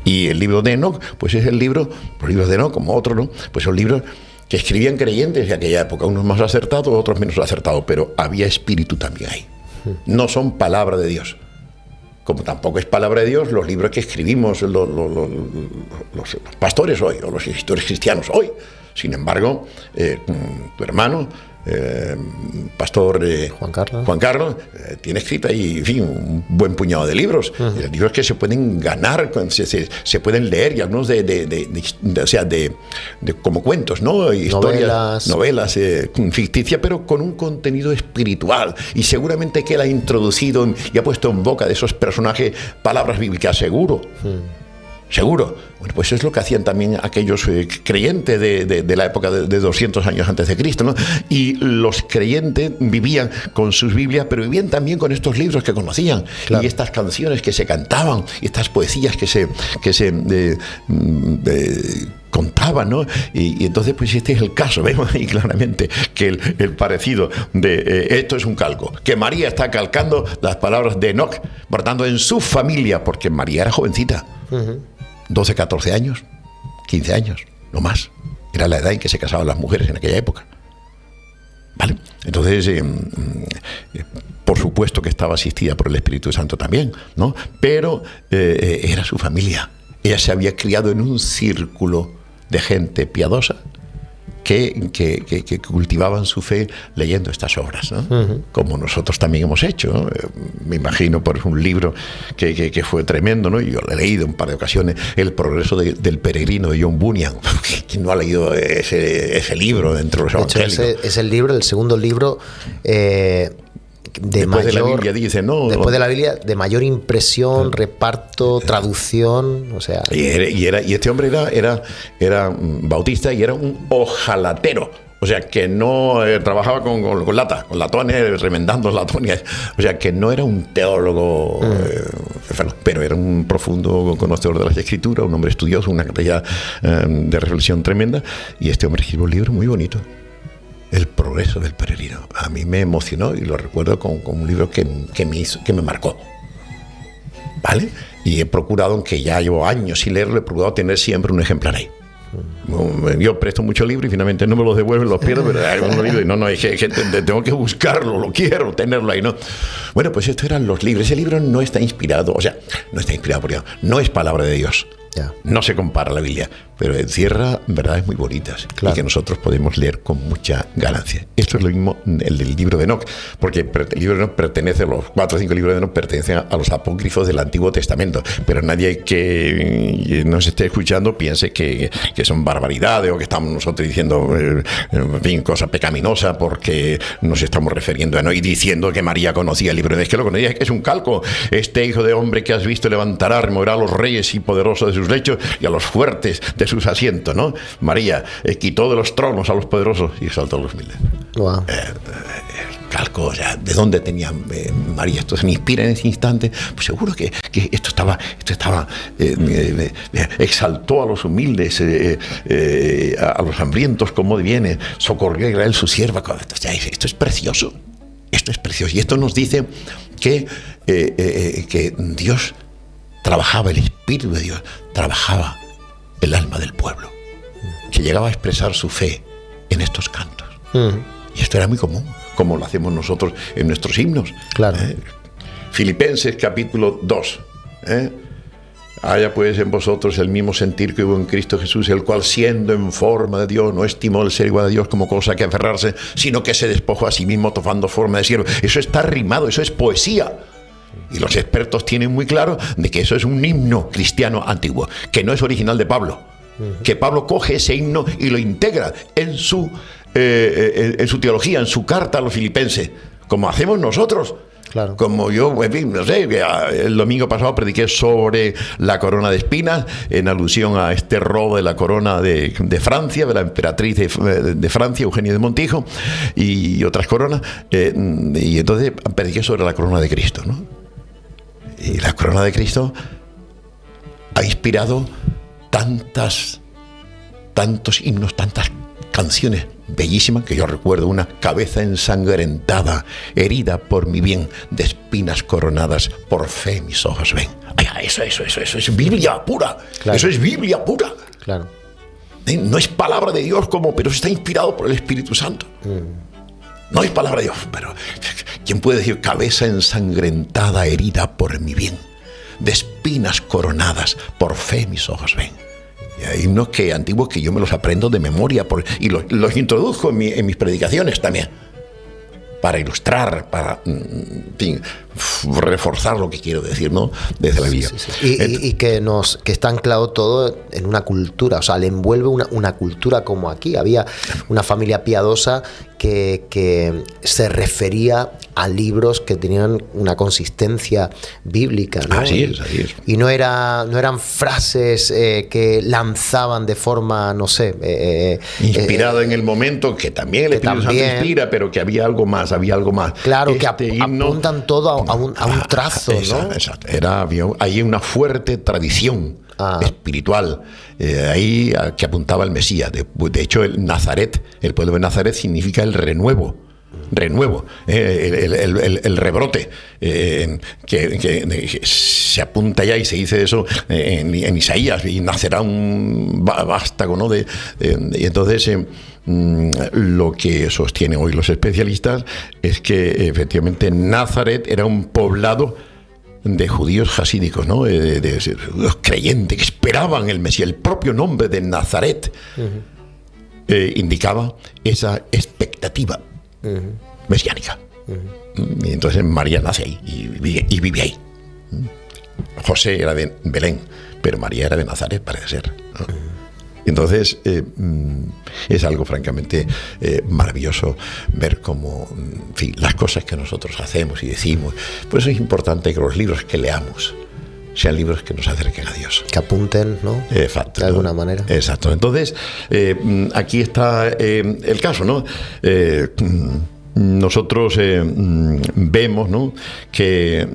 Y el libro de Enoc, pues es el libro, los libros de Enoc como otros, ¿no? Pues son libros que escribían creyentes de aquella época, unos más acertados, otros menos acertados, pero había espíritu también ahí. No son palabra de Dios. Como tampoco es palabra de Dios los libros que escribimos los pastores hoy, o los escritores cristianos hoy. Sin embargo, tu hermano, pastor Juan Carlos, tiene escrito ahí, en fin, un buen puñado de libros. Libros que se pueden ganar, se pueden leer, y algunos como cuentos, ¿no? Historias, novelas ficticias, pero con un contenido espiritual. Y seguramente que él ha introducido y ha puesto en boca de esos personajes palabras bíblicas, seguro. Seguro. Bueno, pues es lo que hacían también aquellos creyentes de la época de 200 años antes de Cristo, ¿no? Y los creyentes vivían con sus Biblias, pero vivían también con estos libros que conocían. Claro. Y estas canciones que se cantaban, y estas poesías que se contaban, ¿no? Y entonces, pues este es el caso. Vemos ahí claramente que el parecido de esto es un calco. Que María está calcando las palabras de Enoc, guardando en su familia, porque María era jovencita. 12, 14 años, 15 años, no más. Era la edad en que se casaban las mujeres en aquella época. ¿Vale? Entonces, por supuesto que estaba asistida por el Espíritu Santo también, ¿no? Pero era su familia. Ella se había criado en un círculo de gente piadosa que cultivaban su fe leyendo estas obras, ¿no? Como nosotros también hemos hecho, ¿no? Me imagino por un libro que fue tremendo, ¿no? Yo lo he leído un par de ocasiones, El progreso del peregrino de John Bunyan. ¿Quién no ha leído ese libro entre los evangélicos? De hecho, es el libro, el segundo libro después de la Biblia, dice, ¿no? Después de la Biblia, de mayor impresión, reparto, traducción, o sea... Y este hombre era bautista y era un ojalatero. O sea, que no trabajaba con latones, remendando latones. O sea, que no era un teólogo, pero era un profundo conocedor de las Escrituras, un hombre estudioso, una capacidad de reflexión tremenda. Y este hombre escribió un libro muy bonito, El progreso del peregrino. A mí me emocionó y lo recuerdo con un libro que me marcó. ¿Vale? Y he procurado, aunque ya llevo años sin leerlo, he procurado tener siempre un ejemplar ahí. Yo presto muchos libros y finalmente no me los devuelven, los pierdo, pero es que tengo que buscarlo, lo quiero tenerlo ahí, ¿no? Bueno, pues estos eran los libros. Ese libro no está inspirado, no está inspirado por Dios, no es palabra de Dios. Ya. No se compara a la Biblia, pero encierra verdades muy bonitas, claro, y que nosotros podemos leer con mucha ganancia. Esto es lo mismo el del libro de Enoc, porque el libro de Enoc pertenece, los 4 o 5 libros de Enoc pertenecen a los apócrifos del Antiguo Testamento, pero nadie que nos esté escuchando piense que son barbaridades o que estamos nosotros diciendo en fin, cosa pecaminosa porque nos estamos refiriendo a Enoc y diciendo que María conocía el libro de Enoc. Es que lo conocía, es un calco. Este hijo de hombre que has visto levantará, removerá a los reyes y poderosos de sus lechos y a los fuertes de sus asientos, ¿no? María quitó de los tronos a los poderosos y exaltó a los humildes. Wow. Calco, o sea, ¿de dónde tenía María? Esto se me inspira en ese instante. Pues seguro que esto estaba exaltó a los humildes, a los hambrientos como viene, socorrió a Israel su sierva. O sea, esto es precioso. Esto es precioso. Y esto nos dice que Dios trabajaba, el Espíritu de Dios trabajaba el alma del pueblo, que llegaba a expresar su fe en estos cantos. Y esto era muy común, como lo hacemos nosotros en nuestros himnos. Claro. Filipenses capítulo 2. Haya pues en vosotros el mismo sentir que hubo en Cristo Jesús, el cual siendo en forma de Dios no estimó el ser igual a Dios como cosa que aferrarse, sino que se despojó a sí mismo tomando forma de siervo. Eso está rimado, eso es poesía. Y los expertos tienen muy claro de que eso es un himno cristiano antiguo, que no es original de Pablo, que Pablo coge ese himno y lo integra en su teología, en su carta a los filipenses, como hacemos nosotros. Claro. Como yo, en fin, no sé, el domingo pasado prediqué sobre la corona de espinas, en alusión a este robo de la corona de Francia, de la emperatriz de Francia, Eugenia de Montijo, y otras coronas, y entonces prediqué sobre la corona de Cristo, ¿no? Y la corona de Cristo ha inspirado tantos himnos, tantas canciones bellísimas, que yo recuerdo una: cabeza ensangrentada, herida por mi bien, de espinas coronadas, por fe mis ojos ven. Ay, eso es Biblia pura. Claro. Eso es Biblia pura. Claro. No es palabra de Dios pero está inspirado por el Espíritu Santo. No es palabra de Dios, pero ¿quién puede decir cabeza ensangrentada, herida por mi bien, de espinas coronadas, por fe mis ojos ven? Y hay himnos antiguos que yo me los aprendo de memoria y los introduzco en mis predicaciones también, para ilustrar, para reforzar lo que quiero decir, ¿no? Desde la Biblia. Sí. Y que está anclado todo en una cultura, o sea, le envuelve una cultura como aquí. Había una familia piadosa que se refería a libros que tenían una consistencia bíblica, ¿no? Así es. Y no eran frases que lanzaban de forma, no sé... inspirada en el momento, que también el Espíritu Santo inspira, pero que había algo más. Claro, que apuntan todo a un trazo, ¿no? Exacto. Hay una fuerte tradición espiritual ahí que apuntaba al Mesías. De hecho, el Nazaret, el pueblo de Nazaret, significa el renuevo, el rebrote, que se apunta ya y se dice eso en Isaías, y nacerá un vástago, ¿no? Y entonces lo que sostienen hoy los especialistas es que efectivamente Nazaret era un poblado de judíos jasídicos, ¿no? De judíos creyentes que esperaban el Mesías. El propio nombre de Nazaret indicaba esa expectativa mesiánica. Y entonces María nace ahí y vive ahí. José era de Belén, pero María era de Nazaret, parece ser, ¿no? Entonces es algo francamente maravilloso ver cómo, en fin, las cosas que nosotros hacemos y decimos. Por eso es importante que los libros que leamos sean libros que nos acerquen a Dios, que apunten, ¿no? Exacto, de alguna manera. Exacto. Entonces aquí está el caso, ¿no? Nosotros vemos, ¿no?, que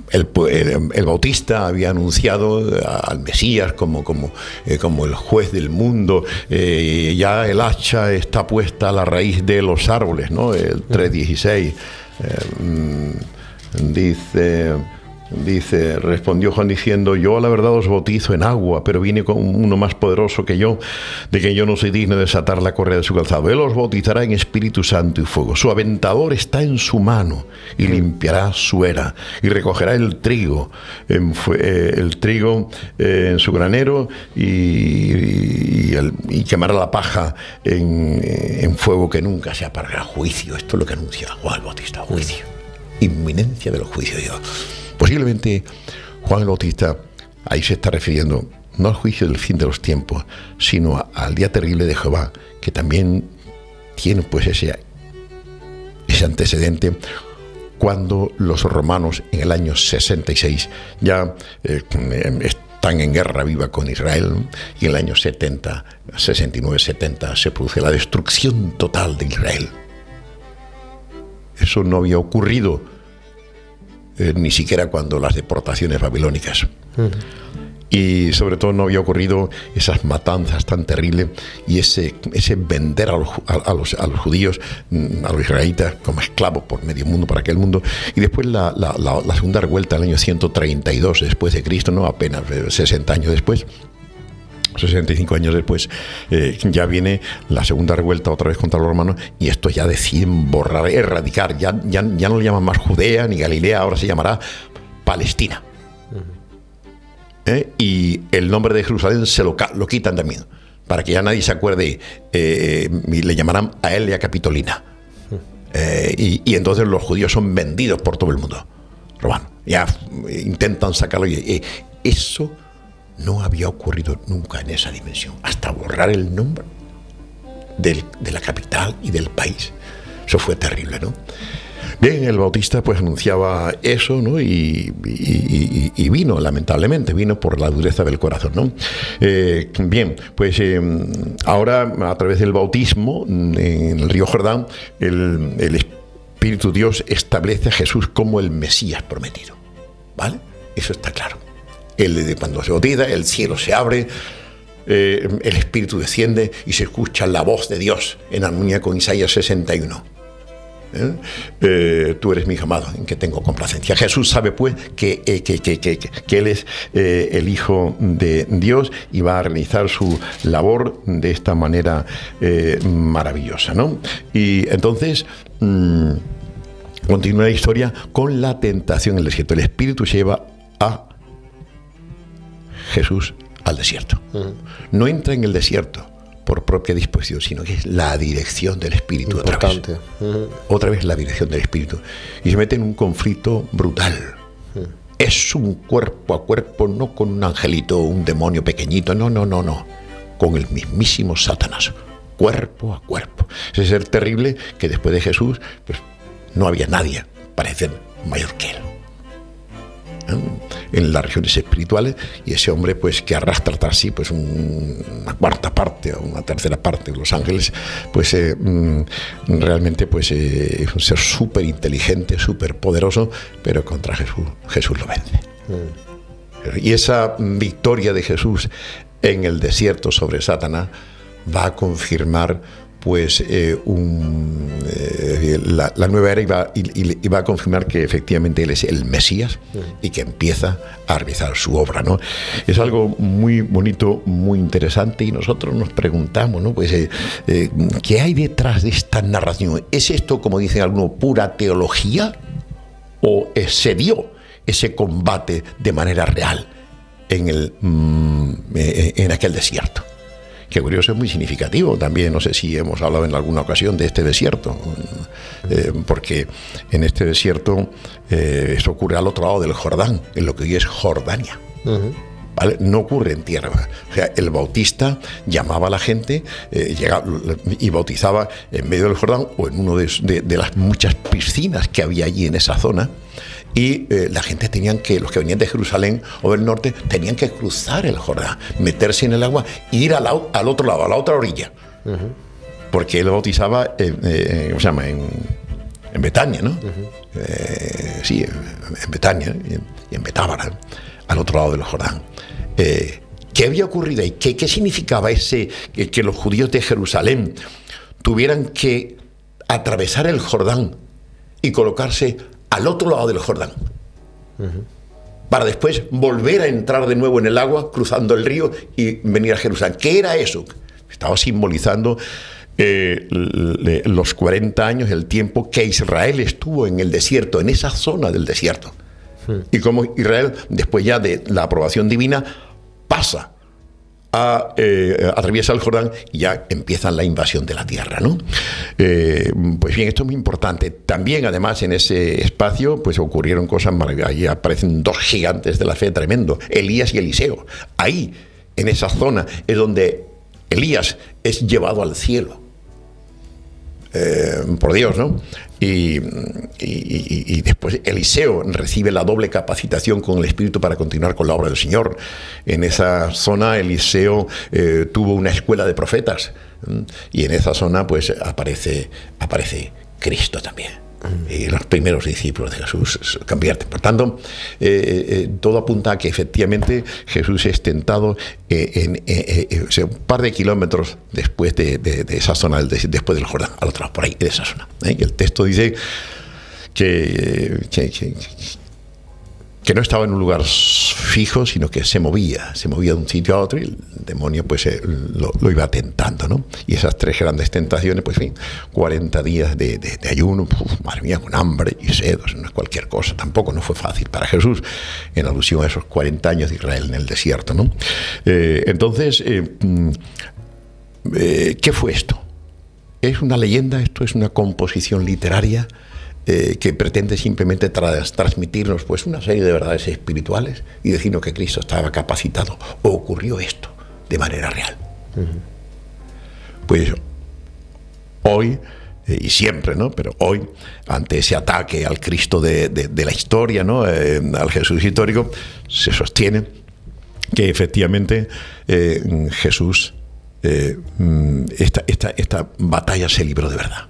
el Bautista había anunciado al Mesías como el juez del mundo. Ya el hacha está puesta a la raíz de los árboles, ¿no? El 3:16 dice, respondió Juan diciendo: yo a la verdad os bautizo en agua, pero viene con uno más poderoso que yo, de que yo no soy digno de desatar la correa de su calzado. Él os bautizará en Espíritu Santo y fuego. Su aventador está en su mano y limpiará su era y recogerá el trigo en su granero y quemará la paja en fuego que nunca se apagará. Juicio, esto es lo que anuncia Juan el Bautista, juicio, inminencia de los juicios de Dios. Posiblemente Juan el Bautista ahí se está refiriendo no al juicio del fin de los tiempos, sino al día terrible de Jehová, que también tiene pues ese antecedente, cuando los romanos en el año 66 ya están en guerra viva con Israel, y en el año 69-70 se produce la destrucción total de Israel. Eso no había ocurrido ni siquiera cuando las deportaciones babilónicas. Y sobre todo no había ocurrido esas matanzas tan terribles y ese vender a los judíos, a los israelitas, como esclavos por medio mundo, para aquel mundo. Y después la segunda revuelta, el año 132 después de Cristo, no apenas 60 años después, 65 años después, ya viene la segunda revuelta otra vez contra los romanos, y esto ya deciden borrar, erradicar, ya no lo llaman más Judea ni Galilea, ahora se llamará Palestina. Y el nombre de Jerusalén se lo quitan también, para que ya nadie se acuerde, y le llamarán Aelia Capitolina. Y entonces los judíos son vendidos por todo el mundo, romano. Ya intentan sacarlo, y eso no había ocurrido nunca en esa dimensión, hasta borrar el nombre de la capital y del país. Eso fue terrible, ¿no? Bien, el Bautista pues anunciaba eso, ¿no? Y vino, lamentablemente, vino por la dureza del corazón, ¿no? Bien, pues ahora a través del bautismo en el río Jordán, el Espíritu Dios establece a Jesús como el Mesías prometido, ¿vale? Eso está claro. Cuando se bautiza, el cielo se abre, el Espíritu desciende y se escucha la voz de Dios en armonía con Isaías 61. Tú eres mi hijo amado, en que tengo complacencia. Jesús sabe pues que Él es el Hijo de Dios y va a realizar su labor de esta manera maravillosa, ¿no? Y entonces continúa la historia con la tentación en el desierto. El Espíritu lleva a Jesús al desierto. No entra en el desierto por propia disposición, sino que es la dirección del Espíritu. Importante. Otra vez la dirección del Espíritu. Y se mete en un conflicto brutal. Es un cuerpo a cuerpo, no con un angelito o un demonio pequeñito, no. Con el mismísimo Satanás. Cuerpo a cuerpo. Ese ser terrible que después de Jesús, pues no había nadie, parece, mayor que él. En las regiones espirituales, y ese hombre pues que arrastra tras sí pues una cuarta parte o una tercera parte de los ángeles, pues realmente pues es un ser súper inteligente, súper poderoso, pero contra Jesús lo vence. Y esa victoria de Jesús en el desierto sobre Satanás va a confirmar pues la nueva era y va a confirmar que efectivamente él es el Mesías y que empieza a realizar su obra, ¿no? Es algo muy bonito, muy interesante, y nosotros nos preguntamos, ¿no? Pues ¿qué hay detrás de esta narración? ¿Es esto, como dicen algunos, pura teología o se dio ese combate de manera real en aquel desierto? Que curioso, es muy significativo también. No sé si hemos hablado en alguna ocasión de este desierto, porque en este desierto eso ocurre al otro lado del Jordán, en lo que hoy es Jordania. ¿Vale? No ocurre en tierra. O sea, el bautista llamaba a la gente, llegaba y bautizaba en medio del Jordán o en uno de las muchas piscinas que había allí en esa zona. Y la gente los que venían de Jerusalén o del norte, tenían que cruzar el Jordán, meterse en el agua e ir al otro lado, a la otra orilla. Porque él bautizaba ¿cómo se llama? En Betania, ¿no? Sí, en Betania y en Betábara, al otro lado del Jordán. ¿Qué había ocurrido ahí? ¿Qué significaba que los judíos de Jerusalén tuvieran que atravesar el Jordán y colocarse al otro lado del Jordán, para después volver a entrar de nuevo en el agua, cruzando el río y venir a Jerusalén? ¿Qué era eso? Estaba simbolizando los 40 años, el tiempo que Israel estuvo en el desierto, en esa zona del desierto. Y cómo Israel, después ya de la aprobación divina, pasa atraviesa el Jordán y ya empieza la invasión de la tierra, ¿no? Pues bien, esto es muy importante. También, además, en ese espacio pues ocurrieron cosas maravillosas. Ahí aparecen dos gigantes de la fe tremendo, Elías y Eliseo. Ahí, en esa zona, es donde Elías es llevado al cielo por Dios, ¿no? Y después Eliseo recibe la doble capacitación con el Espíritu para continuar con la obra del Señor. En esa zona Eliseo tuvo una escuela de profetas, y en esa zona pues aparece Cristo también. Y los primeros discípulos de Jesús se convierten. Por tanto, todo apunta a que efectivamente Jesús es tentado o sea, un par de kilómetros después de esa zona, después del Jordán, al otro lado, por ahí, de esa zona. Y el texto dice que no estaba en un lugar fijo, sino que se movía de un sitio a otro, y el demonio pues lo iba tentando, ¿no? Y esas tres grandes tentaciones, pues en fin, 40 días de ayuno, madre mía, con hambre y sed, no es cualquier cosa. Tampoco no fue fácil para Jesús, en alusión a esos 40 años de Israel en el desierto, ¿no? Entonces, ¿qué fue esto? ¿Es una leyenda? ¿Esto es una composición literaria que pretende simplemente transmitirnos pues una serie de verdades espirituales y decirnos que Cristo estaba capacitado? ¿O ocurrió esto de manera real? Pues hoy, y siempre, ¿no? Pero hoy, ante ese ataque al Cristo de la historia, ¿no? Al Jesús histórico, se sostiene que efectivamente Jesús, esta batalla se libró de verdad.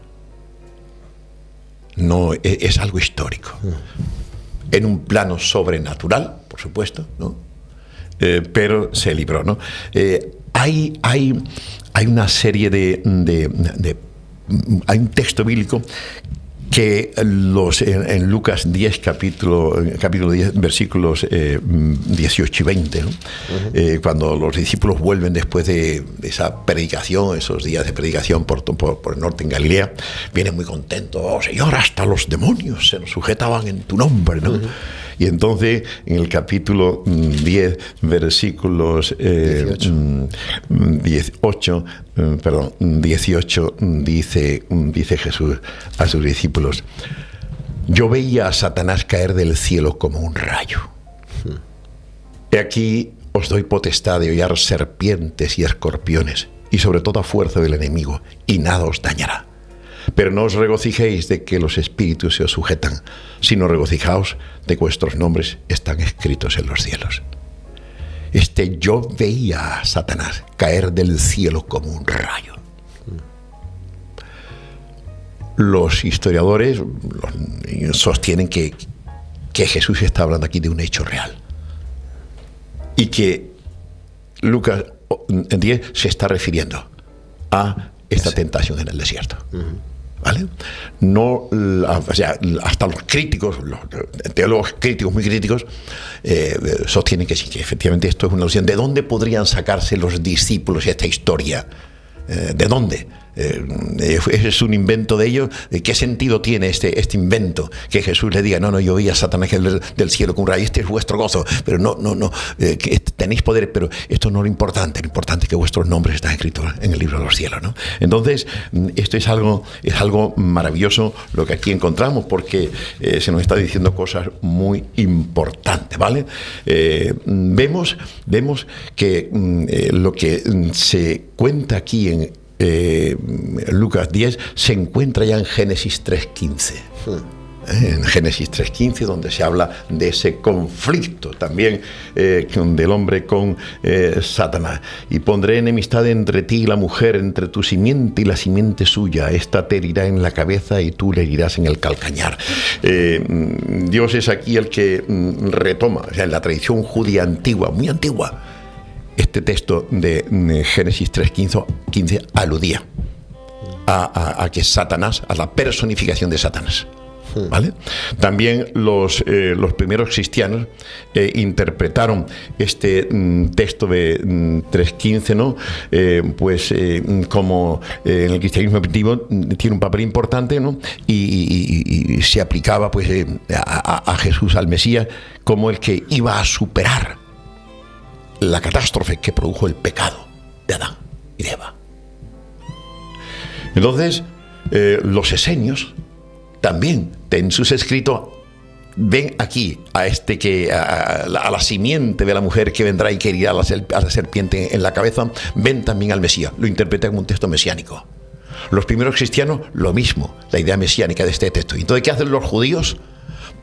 No es algo histórico, en un plano sobrenatural, por supuesto, ¿no? Pero se libró, ¿no? Hay una serie hay un texto bíblico que en Lucas 10, capítulo 10, versículos 18 y 20, ¿no? Cuando los discípulos vuelven después de esa predicación, esos días de predicación por el norte en Galilea, vienen muy contentos. Oh, Señor, hasta los demonios se nos sujetaban en tu nombre, ¿no? Y entonces, en el capítulo 10, versículos 18, dice Jesús a sus discípulos: yo veía a Satanás caer del cielo como un rayo. He aquí os doy potestad de hollar serpientes y escorpiones, y sobre toda fuerza del enemigo, y nada os dañará. Pero no os regocijéis de que los espíritus se os sujetan, sino regocijaos de que vuestros nombres están escritos en los cielos. Yo veía a Satanás caer del cielo como un rayo. Los historiadores sostienen que Jesús está hablando aquí de un hecho real, y que Lucas 10 se está refiriendo a esta tentación en el desierto. ¿Vale? No, o sea, hasta los críticos, los teólogos críticos, muy críticos, sostienen que sí, que efectivamente esto es una alusión. ¿De dónde podrían sacarse los discípulos esta historia? ¿De dónde? ¿Es un invento de ellos? ¿Qué sentido tiene este invento? Que Jesús le diga: no, yo vi a Satanás del cielo con un rayo, este es vuestro gozo, pero no, que tenéis poder, pero esto no es lo importante es que vuestros nombres están escritos en el libro de los cielos, ¿no? Entonces, esto es algo maravilloso lo que aquí encontramos, porque se nos está diciendo cosas muy importantes, ¿vale? Vemos que lo que se cuenta aquí en Lucas 10 se encuentra ya en Génesis 3:15. En Génesis 3:15, donde se habla de ese conflicto también del hombre con Satanás. Y pondré enemistad entre ti y la mujer, entre tu simiente y la simiente suya. Esta te herirá en la cabeza y tú le herirás en el calcañar. Dios es aquí el que retoma, o sea, en la tradición judía antigua, muy antigua, este texto de Génesis 3:15 aludía a que Satanás, a la personificación de Satanás, ¿vale? También los primeros cristianos interpretaron este texto de 3:15, ¿no? Como en el cristianismo primitivo tiene un papel importante, ¿no? Y se aplicaba pues a Jesús, al Mesías, como el que iba a superar la catástrofe que produjo el pecado de Adán y de Eva. Entonces, los esenios también en sus escritos ven aquí a la simiente de la mujer que vendrá y que herirá a la serpiente en la cabeza. Ven también al Mesías, lo interpretan como un texto mesiánico. Los primeros cristianos, lo mismo, la idea mesiánica de este texto. Entonces, ¿qué hacen los judíos?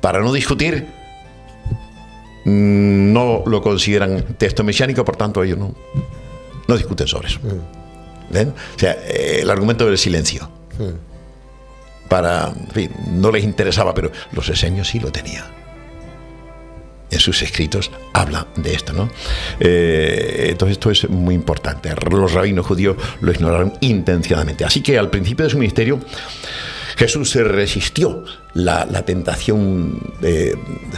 Para no discutir, no lo consideran texto mesiánico, por tanto ellos no discuten sobre eso. ¿Ven? O sea, el argumento del silencio. En fin, no les interesaba, pero los esenios sí lo tenían. En sus escritos habla de esto, ¿no? Entonces esto es muy importante. Los rabinos judíos lo ignoraron intencionadamente. Así que al principio de su ministerio, Jesús se resistió la tentación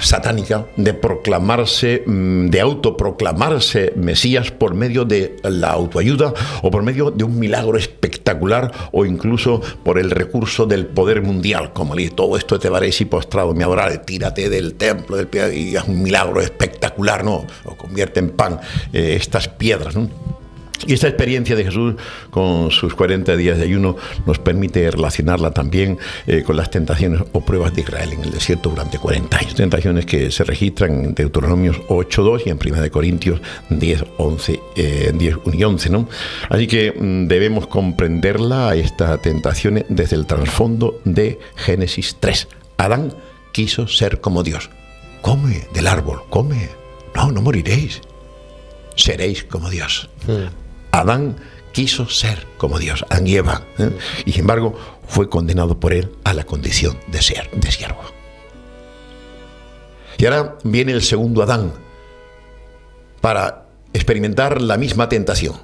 satánica de autoproclamarse Mesías por medio de la autoayuda, o por medio de un milagro espectacular, o incluso por el recurso del poder mundial, como le dice: todo esto te varéis y postrado me adoraré, tírate del templo y haz un milagro espectacular, ¿no? O convierte en pan estas piedras, ¿no? Y esta experiencia de Jesús con sus 40 días de ayuno nos permite relacionarla también con las tentaciones o pruebas de Israel en el desierto durante 40 años. Tentaciones que se registran en Deuteronomios 8:2 y en 1 Corintios 10:1 y 11, ¿no? Así que debemos comprenderla, estas tentaciones, desde el trasfondo de Génesis 3. Adán quiso ser como Dios. Come del árbol, come. No moriréis. Seréis como Dios. Adán quiso ser como Dios, Adán y Eva, y sin embargo fue condenado por él a la condición de siervo. Y ahora viene el segundo Adán para experimentar la misma tentación.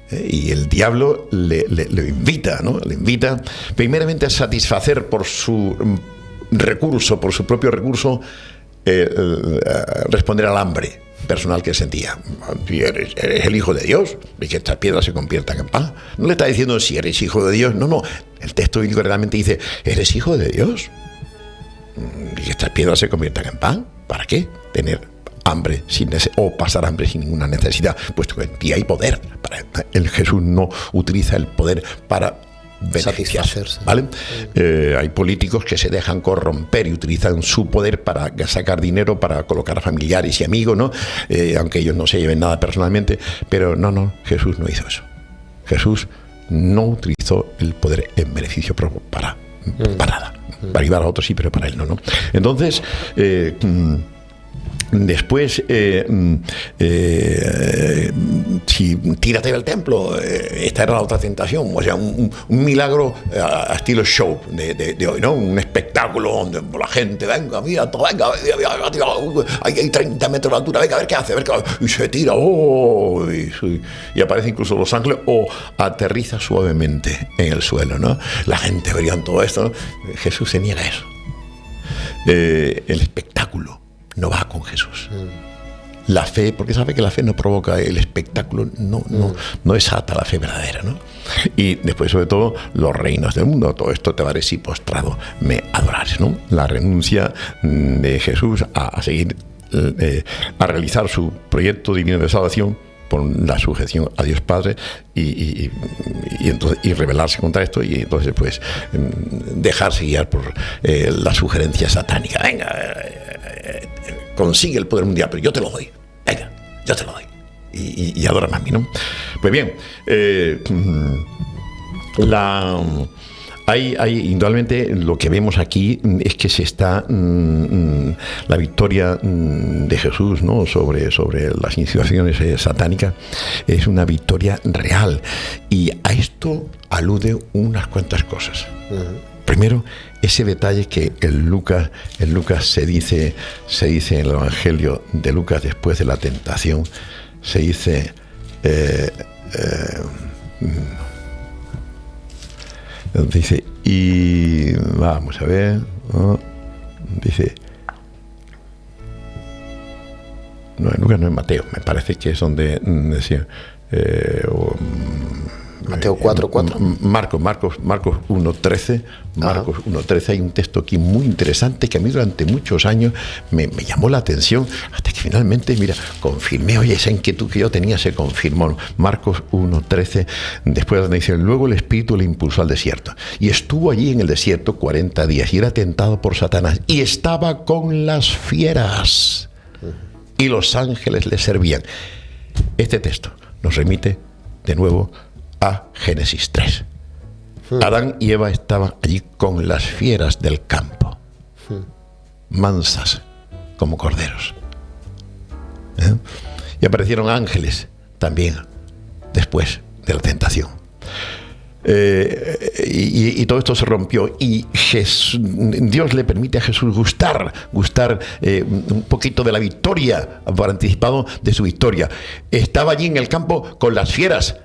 Y el diablo le invita, ¿no? Le invita primeramente a satisfacer por su propio recurso, responder al hambre personal que sentía. Si eres el hijo de Dios, y que estas piedras se conviertan en pan. No le está diciendo si eres hijo de Dios, no. El texto bíblico realmente dice: ¿eres hijo de Dios? y que estas piedras se conviertan en pan. ¿Para qué? Tener hambre o pasar hambre sin ninguna necesidad, puesto que en ti hay poder. El Jesús no utiliza el poder para beneficiarse, ¿vale? Hay políticos que se dejan corromper y utilizan su poder para sacar dinero, para colocar a familiares y amigos, ¿no? Aunque ellos no se lleven nada personalmente, pero no, Jesús no hizo eso. Jesús no utilizó el poder en beneficio propio para nada. Para ayudar a otros sí, pero para él no. Entonces, después, si tírate del templo, esta era la otra tentación, o sea, un milagro a estilo show de hoy, ¿no? Un espectáculo donde la gente, venga, mira, venga, hay 30 metros de altura, venga, a ver qué hace, y se tira, y aparece incluso los ángeles, o aterriza suavemente en el suelo, ¿no? La gente vería todo esto, ¿no? Jesús se niega a eso. El espectáculo no va con Jesús. La fe, porque sabe que la fe no provoca el espectáculo, no desata la fe verdadera, ¿no? Y después, sobre todo, los reinos del mundo. Todo esto te haré si postrado me adorares, ¿no? La renuncia de Jesús a seguir, a realizar su proyecto divino de salvación por la sujeción a Dios Padre y rebelarse contra esto, y entonces pues dejarse guiar por la sugerencia satánica. Venga, consigue el poder mundial, pero yo te lo doy. Venga, yo te lo doy. Y adórame a mí, ¿no? Pues bien, hay indudablemente lo que vemos aquí es que se está la victoria de Jesús, ¿no? sobre las insinuaciones satánicas es una victoria real, y a esto alude unas cuantas cosas. Primero, ese detalle que en Lucas se dice en el Evangelio de Lucas, después de la tentación, se dice dice, y vamos a ver, ¿no? Dice, no, en Lucas no, es Mateo, me parece que es donde decía, Mateo 4:4. Marcos 1:13. Marcos 1:13. Hay un texto aquí muy interesante que a mí durante muchos años me llamó la atención, hasta que finalmente, mira, confirmé, oye, esa inquietud que yo tenía se confirmó. Marcos 1:13, después donde dice, luego el Espíritu le impulsó al desierto, y estuvo allí en el desierto 40 días, y era tentado por Satanás, y estaba con las fieras, y los ángeles le servían. Este texto nos remite de nuevo a Génesis 3. Adán y Eva estaban allí con las fieras del campo, mansas como corderos. Y aparecieron ángeles también después de la tentación. Y todo esto se rompió, y Dios le permite a Jesús gustar un poquito de la victoria, por anticipado de su victoria. Estaba allí en el campo con las fieras,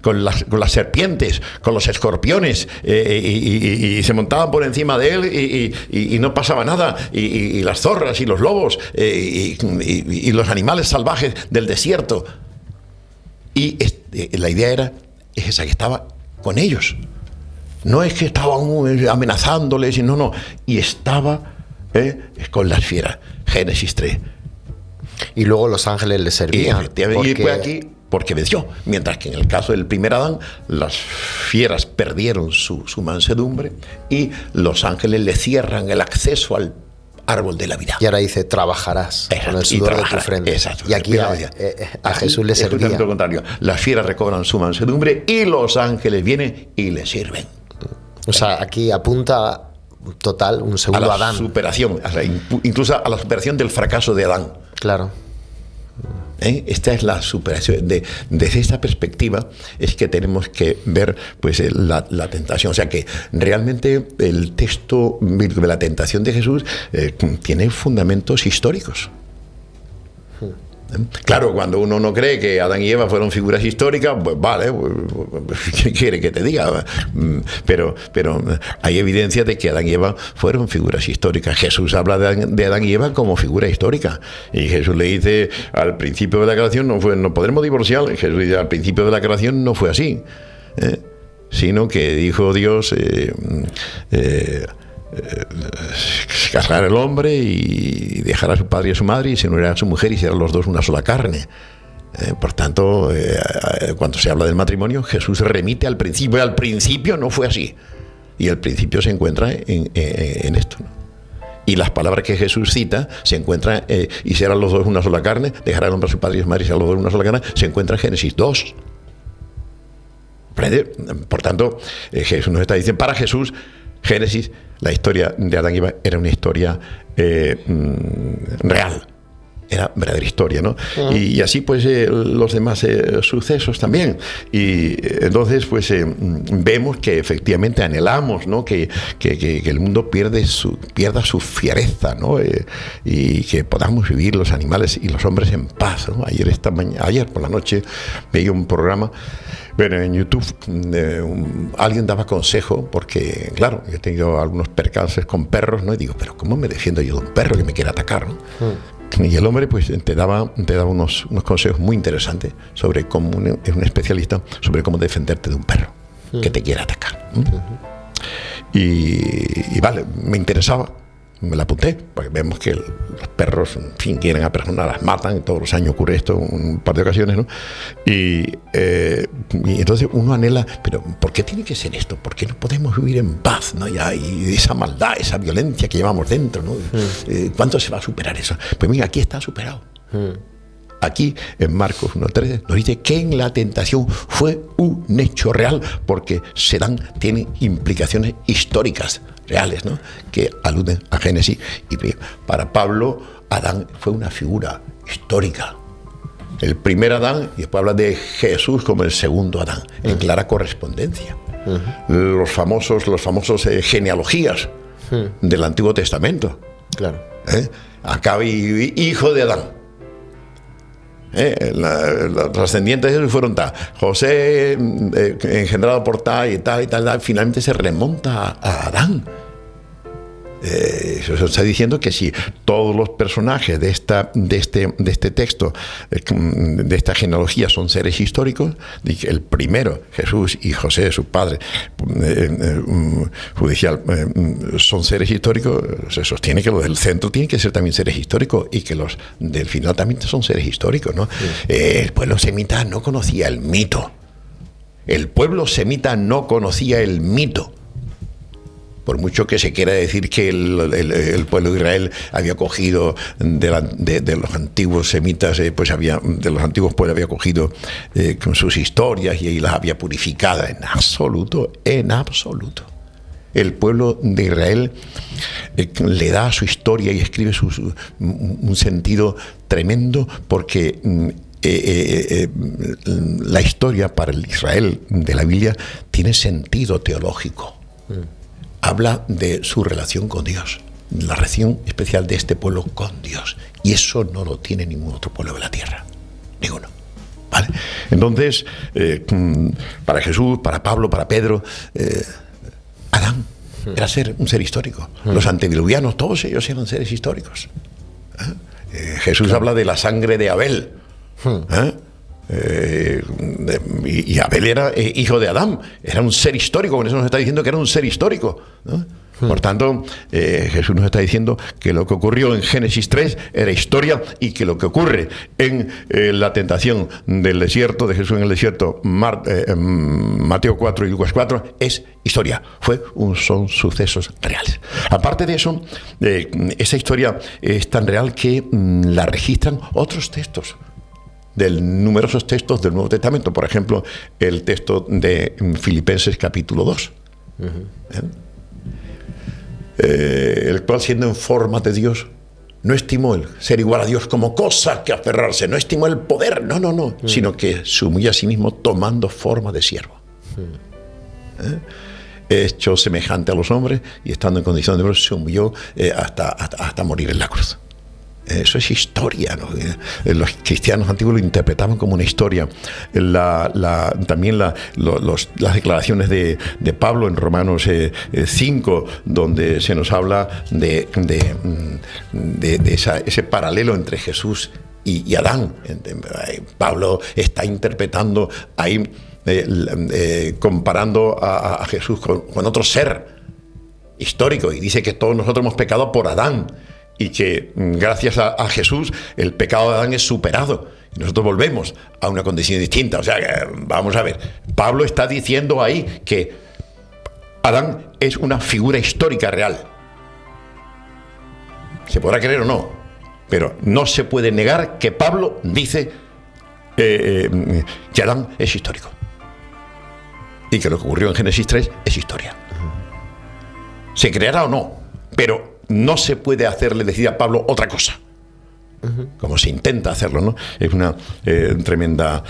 con las serpientes, con los escorpiones, y se montaban por encima de él, y no pasaba nada, y las zorras y los lobos y los animales salvajes del desierto. Y la idea era esa, que estaba con ellos. No es que estaban amenazándoles, no. Y estaba con las fieras. Génesis 3. Y luego los ángeles le servían. Y fue aquí porque venció. Mientras que en el caso del primer Adán, las fieras perdieron su mansedumbre, y los ángeles le cierran el acceso al árbol de la vida. Y ahora dice, trabajarás con el sudor de tu frente. Exacto. Y aquí a Jesús le servía. Es lo contrario. Las fieras recobran su mansedumbre, y los ángeles vienen y le sirven. O sea, aquí apunta total un segundo a la Adán. Superación, incluso a la superación del fracaso de Adán. Claro. Esta es la superación. Desde esta perspectiva es que tenemos que ver pues la tentación. O sea que realmente el texto de la tentación de Jesús tiene fundamentos históricos. Claro, cuando uno no cree que Adán y Eva fueron figuras históricas, pues vale, ¿qué quiere que te diga? Pero hay evidencia de que Adán y Eva fueron figuras históricas. Jesús habla de Adán y Eva como figura histórica. Y Jesús le dice, al principio de la creación no podremos divorciar. Jesús dice, al principio de la creación no fue así. Sino que dijo Dios, se casará el hombre y dejará a su padre y a su madre y se unirá a su mujer y serán los dos una sola carne. Por tanto, cuando se habla del matrimonio, Jesús remite al principio. Y al principio no fue así. Y el principio se encuentra en esto, ¿no? Y las palabras que Jesús cita se encuentran, y serán los dos una sola carne, dejará el hombre a su padre y a su madre y serán los dos una sola carne, se encuentra en Génesis 2. Por tanto, Jesús nos está diciendo, para Jesús, Génesis, la historia de Adán y Eva era una historia real. Era verdadera historia, ¿no? Uh-huh. Y así pues los demás sucesos también. Y entonces pues vemos que efectivamente anhelamos, ¿no? Que el mundo pierda su fiereza, ¿no? Y que podamos vivir los animales y los hombres en paz, ¿no? Ayer por la noche veía un programa, bueno, en YouTube, alguien daba consejo, porque claro, yo he tenido algunos percances con perros, ¿no? Y digo, pero ¿cómo me defiendo yo de un perro que me quiere atacar, ¿no? Y el hombre pues te daba unos consejos muy interesantes sobre cómo es un especialista sobre cómo defenderte de un perro que te quiera atacar. Y vale, me interesaba, me la apunté, porque vemos que los perros, en fin, quieren a personas, las matan, todos los años ocurre esto un par de ocasiones, ¿no? Y entonces uno anhela, pero ¿por qué tiene que ser esto? ¿Por qué no podemos vivir en paz, ¿no? Y esa maldad, esa violencia que llevamos dentro, ¿no? ¿Cuánto se va a superar eso? Pues mira, aquí está superado. Aquí en Marcos 1:13 nos dice que en la tentación fue un hecho real, porque tiene implicaciones históricas reales, ¿no? Que aluden a Génesis. Y para Pablo, Adán fue una figura histórica. El primer Adán, y después habla de Jesús como el segundo Adán, en clara correspondencia. Los famosos genealogías del Antiguo Testamento. Claro. Acá hijo de Adán. Los ascendientes de Jesús fueron tal. José, engendrado por tal y tal, finalmente se remonta a Adán. Eso está diciendo que si todos los personajes de este texto, de esta genealogía, son seres históricos, el primero, Jesús, y José, su padre judicial, son seres históricos, se sostiene que los del centro tienen que ser también seres históricos y que los del final también son seres históricos, ¿no? Sí. El pueblo semita no conocía el mito. El pueblo semita no conocía el mito. Por mucho que se quiera decir que el pueblo de Israel había cogido de los antiguos semitas, de los antiguos pueblos había cogido con sus historias y las había purificado. En absoluto. El pueblo de Israel le da a su historia y escribe un sentido tremendo, porque la historia para el Israel de la Biblia tiene sentido teológico. Habla de su relación con Dios, la relación especial de este pueblo con Dios. Y eso no lo tiene ningún otro pueblo de la tierra. Ninguno. ¿Vale? Entonces, para Jesús, para Pablo, para Pedro, Adán era un ser histórico. Los antediluvianos, todos ellos eran seres históricos. Jesús habla de la sangre de Abel. Y Abel era hijo de Adán, era un ser histórico, con eso nos está diciendo que era un ser histórico, ¿no? Por tanto, Jesús nos está diciendo que lo que ocurrió en Génesis 3 era historia, y que lo que ocurre en la tentación del desierto, de Jesús en el desierto, Mateo 4 y Lucas 4, es historia. Son sucesos reales. Aparte de eso, esa historia es tan real que la registran otros textos, numerosos textos del Nuevo Testamento. Por ejemplo, el texto de Filipenses capítulo 2, el cual, siendo en forma de Dios, no estimó el ser igual a Dios como cosa que aferrarse, no estimó el poder, no, sino que se humilló a sí mismo tomando forma de siervo. Hecho semejante a los hombres, y estando en condición de hombre, se humilló hasta morir en la cruz. Eso es historia, ¿no? Los cristianos antiguos lo interpretaban como una historia. También las declaraciones de Pablo en Romanos 5, donde se nos habla de ese paralelo entre Jesús y Adán. Pablo está interpretando ahí, comparando a Jesús con otro ser. histórico, y dice que todos nosotros hemos pecado por Adán, y que gracias a Jesús el pecado de Adán es superado, y nosotros volvemos a una condición distinta. O sea, vamos a ver, Pablo está diciendo ahí que Adán es una figura histórica real. Se podrá creer o no, pero no se puede negar que Pablo dice que Adán es histórico, y que lo que ocurrió en Génesis 3 es historia. Se creerá o no, pero no se puede hacerle decir a Pablo otra cosa, como se intenta hacerlo, ¿no? Es una tremenda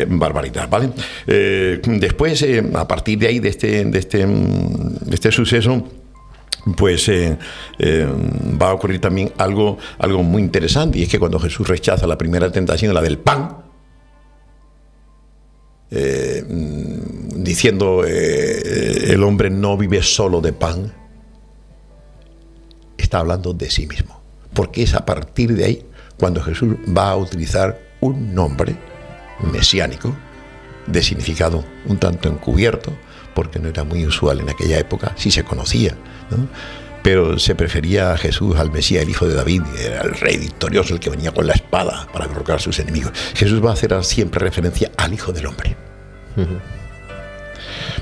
barbaridad, ¿vale? Después, a partir de ahí, de este suceso, pues va a ocurrir también algo muy interesante, y es que cuando Jesús rechaza la primera tentación, la del pan, diciendo el hombre no vive solo de pan, está hablando de sí mismo, porque es a partir de ahí cuando Jesús va a utilizar un nombre mesiánico de significado un tanto encubierto, porque no era muy usual en aquella época. Sí se conocía, ¿no? Pero se prefería a Jesús al Mesías, el hijo de David, era el rey victorioso, el que venía con la espada para derrocar a sus enemigos. Jesús va a hacer siempre referencia al Hijo del Hombre.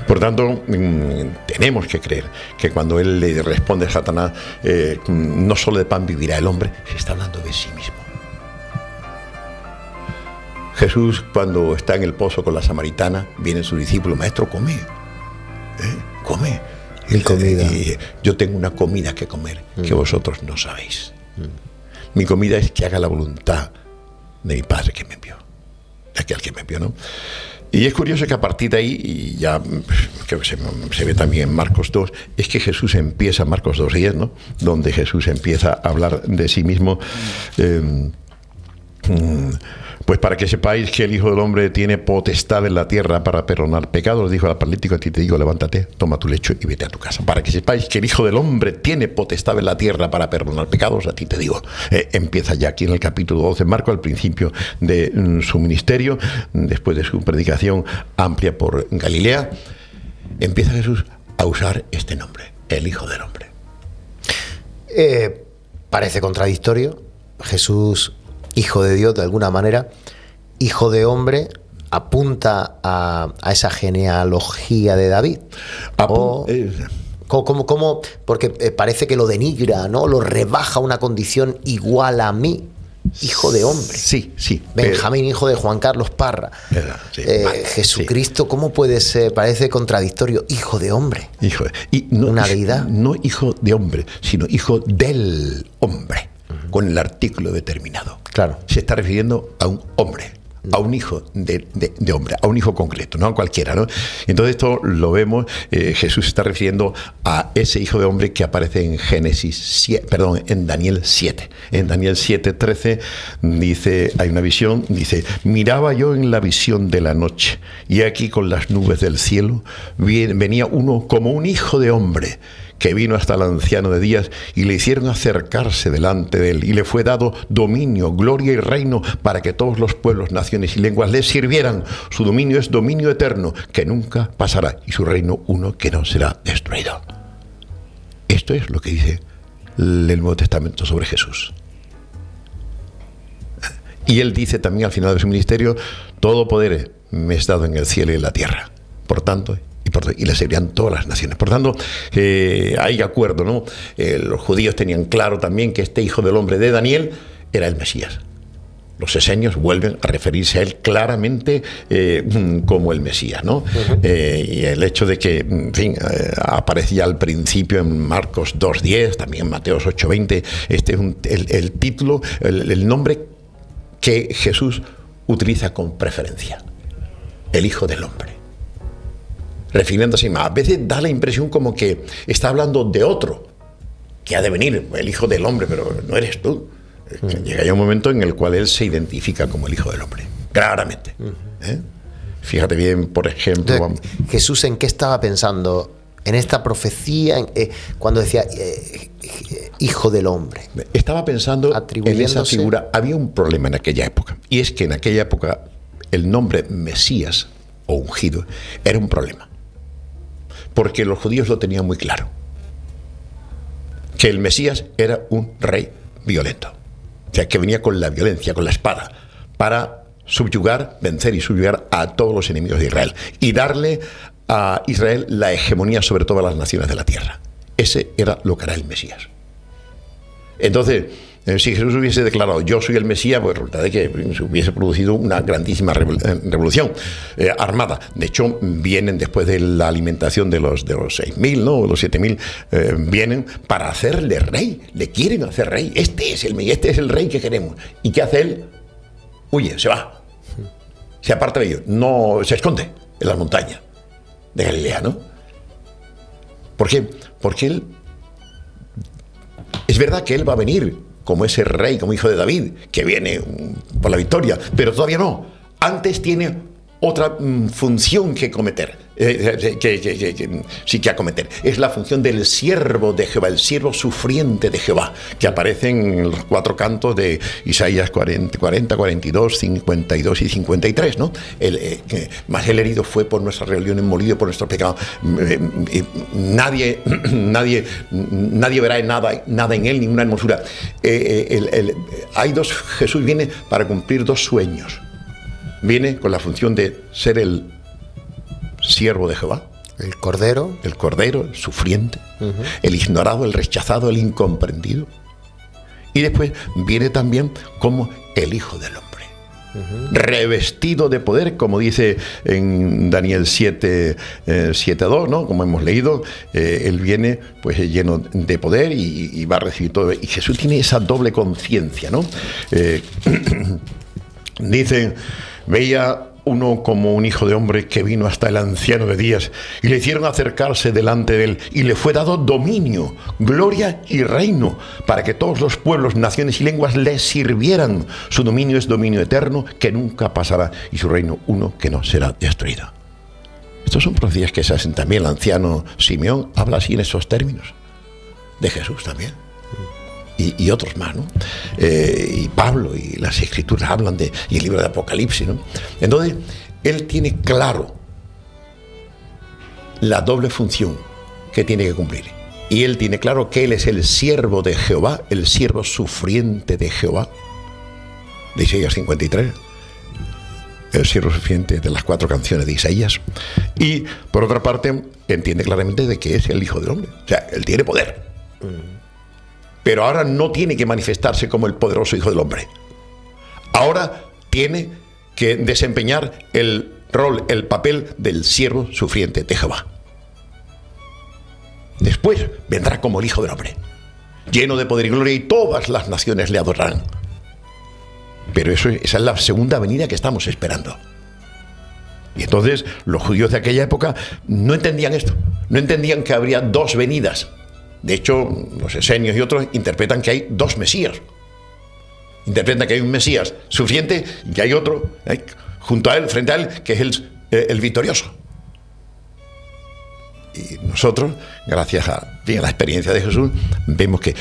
Por tanto, tenemos que creer que cuando él le responde a Satanás, no solo de pan vivirá el hombre, se está hablando de sí mismo. Jesús, cuando está en el pozo con la samaritana, viene su discípulo: maestro, come, come. Y yo tengo una comida que comer que vosotros no sabéis. Mi comida es que haga la voluntad de mi Padre que me envió, de aquel que me envió, ¿no? Y es curioso que a partir de ahí, y ya que se ve también en Marcos 2, es que Jesús empieza, Marcos 2:10, ¿no?, donde Jesús empieza a hablar de sí mismo. Pues para que sepáis que el Hijo del Hombre tiene potestad en la tierra para perdonar pecados, dijo al paralítico: a ti te digo, levántate, toma tu lecho y vete a tu casa. Para que sepáis que el Hijo del Hombre tiene potestad en la tierra para perdonar pecados, a ti te digo. Empieza ya aquí en el capítulo 12 Marcos, al principio de su ministerio, después de su predicación amplia por Galilea, empieza Jesús a usar este nombre, el Hijo del Hombre. Parece contradictorio. Jesús, Hijo de Dios, de alguna manera, Hijo de Hombre, apunta a esa genealogía de David. ¿Cómo? Porque parece que lo denigra, ¿no? Lo rebaja a una condición igual a mí, Hijo de Hombre. Sí. Benjamín, hijo de Juan Carlos Parra. Jesucristo, ¿cómo puede ser? Parece contradictorio. Hijo de Hombre. Una deidad. No hijo de hombre, sino hijo del hombre, con el artículo determinado. Claro. Se está refiriendo a un hombre, a un hijo de hombre, a un hijo concreto, no a cualquiera, ¿no? Entonces esto lo vemos, Jesús se está refiriendo a ese Hijo de Hombre que aparece en en Daniel 7. En Daniel 7:13 dice, hay una visión, dice: miraba yo en la visión de la noche, y aquí con las nubes del cielo venía uno como un hijo de hombre, que vino hasta el anciano de días, y le hicieron acercarse delante de él, y le fue dado dominio, gloria y reino, para que todos los pueblos, naciones y lenguas le sirvieran. Su dominio es dominio eterno, que nunca pasará, y su reino uno que no será destruido. Esto es lo que dice el Nuevo Testamento sobre Jesús. Y él dice también al final de su ministerio: todo poder me es dado en el cielo y en la tierra. Por tanto, y le servían todas las naciones. Por tanto, hay acuerdo, ¿no? Los judíos tenían claro también que este Hijo del Hombre de Daniel era el Mesías. Los esenios vuelven a referirse a él claramente como el Mesías, ¿no? Y el hecho de que, en fin, aparecía al principio en Marcos 2:10, también en Mateos 8:20, este es el título, el nombre que Jesús utiliza con preferencia: el Hijo del Hombre. Refiriéndose más, a veces da la impresión como que está hablando de otro que ha de venir, el Hijo del Hombre, pero no eres tú. Llega ya un momento en el cual él se identifica como el Hijo del Hombre, claramente. Fíjate bien, por ejemplo... Entonces, Jesús, ¿en qué estaba pensando en esta profecía, cuando decía Hijo del Hombre? Estaba pensando en esa figura. Había un problema en aquella época, y es que en aquella época el nombre Mesías o ungido era un problema, porque los judíos lo tenían muy claro. que el Mesías era un rey violento. O sea, que venía con la violencia, con la espada, para subyugar, vencer y subyugar a todos los enemigos de Israel y darle a Israel la hegemonía sobre todas las naciones de la tierra. Ese era lo que era el Mesías. Entonces, si Jesús hubiese declarado yo soy el Mesías, pues resulta de que se hubiese producido una grandísima revolución armada. De hecho, vienen después de la alimentación de los 6.000, ¿no? Los 7.000, vienen para hacerle rey. Le quieren hacer rey. Este es el rey que queremos. ¿Y qué hace él? Huye, se va. Se aparta de ellos. No, se esconde en las montañas de Galilea, ¿no? ¿Por qué? Porque él... Es verdad que él va a venir como ese rey, como hijo de David, que viene por la victoria, pero todavía no. Antes tiene otra función que cometer, que acometer. Es la función del siervo de Jehová, el siervo sufriente de Jehová, que aparece en los 4 cantos de Isaías 40, 42, 52 y 53, ¿no? Mas el herido fue por nuestra rebelión, molido por nuestro pecado. Nadie verá nada en él, ninguna hermosura. Jesús viene para cumplir 2 sueños. Viene con la función de ser el siervo de Jehová. El cordero. El cordero, el sufriente, el ignorado, el rechazado, el incomprendido. Y después viene también como el Hijo del Hombre. Revestido de poder, como dice en Daniel 7:2, ¿no? Como hemos leído, él viene pues lleno de poder y va a recibir todo. Y Jesús tiene esa doble conciencia, ¿no? Dice... Veía uno como un hijo de hombre que vino hasta el anciano de días y le hicieron acercarse delante de él y le fue dado dominio, gloria y reino para que todos los pueblos, naciones y lenguas le sirvieran. Su dominio es dominio eterno que nunca pasará y su reino uno que no será destruido. Estos son profecías que se hacen también. El anciano Simeón habla así en esos términos de Jesús también. Y otros más, ¿no? Y Pablo y las Escrituras hablan y el libro de Apocalipsis, ¿no? Entonces, él tiene claro la doble función que tiene que cumplir. Y él tiene claro que él es el siervo de Jehová, el siervo sufriente de Jehová, de Isaías 53, el siervo sufriente de las 4 canciones de Isaías. Y, por otra parte, entiende claramente de que es el Hijo del Hombre. O sea, él tiene poder. Pero ahora no tiene que manifestarse como el poderoso Hijo del Hombre. Ahora tiene que desempeñar el rol, el papel del siervo sufriente de Jehová. Después vendrá como el Hijo del Hombre, lleno de poder y gloria, y todas las naciones le adorarán. Pero esa es la segunda venida que estamos esperando. Y entonces los judíos de aquella época no entendían esto. No entendían que habría 2 venidas. De hecho, los esenios y otros interpretan que hay 2 Mesías. Interpretan que hay un Mesías sufriente y que hay otro junto a él, frente a él, que es el victorioso. Y nosotros, gracias a la experiencia de Jesús, vemos que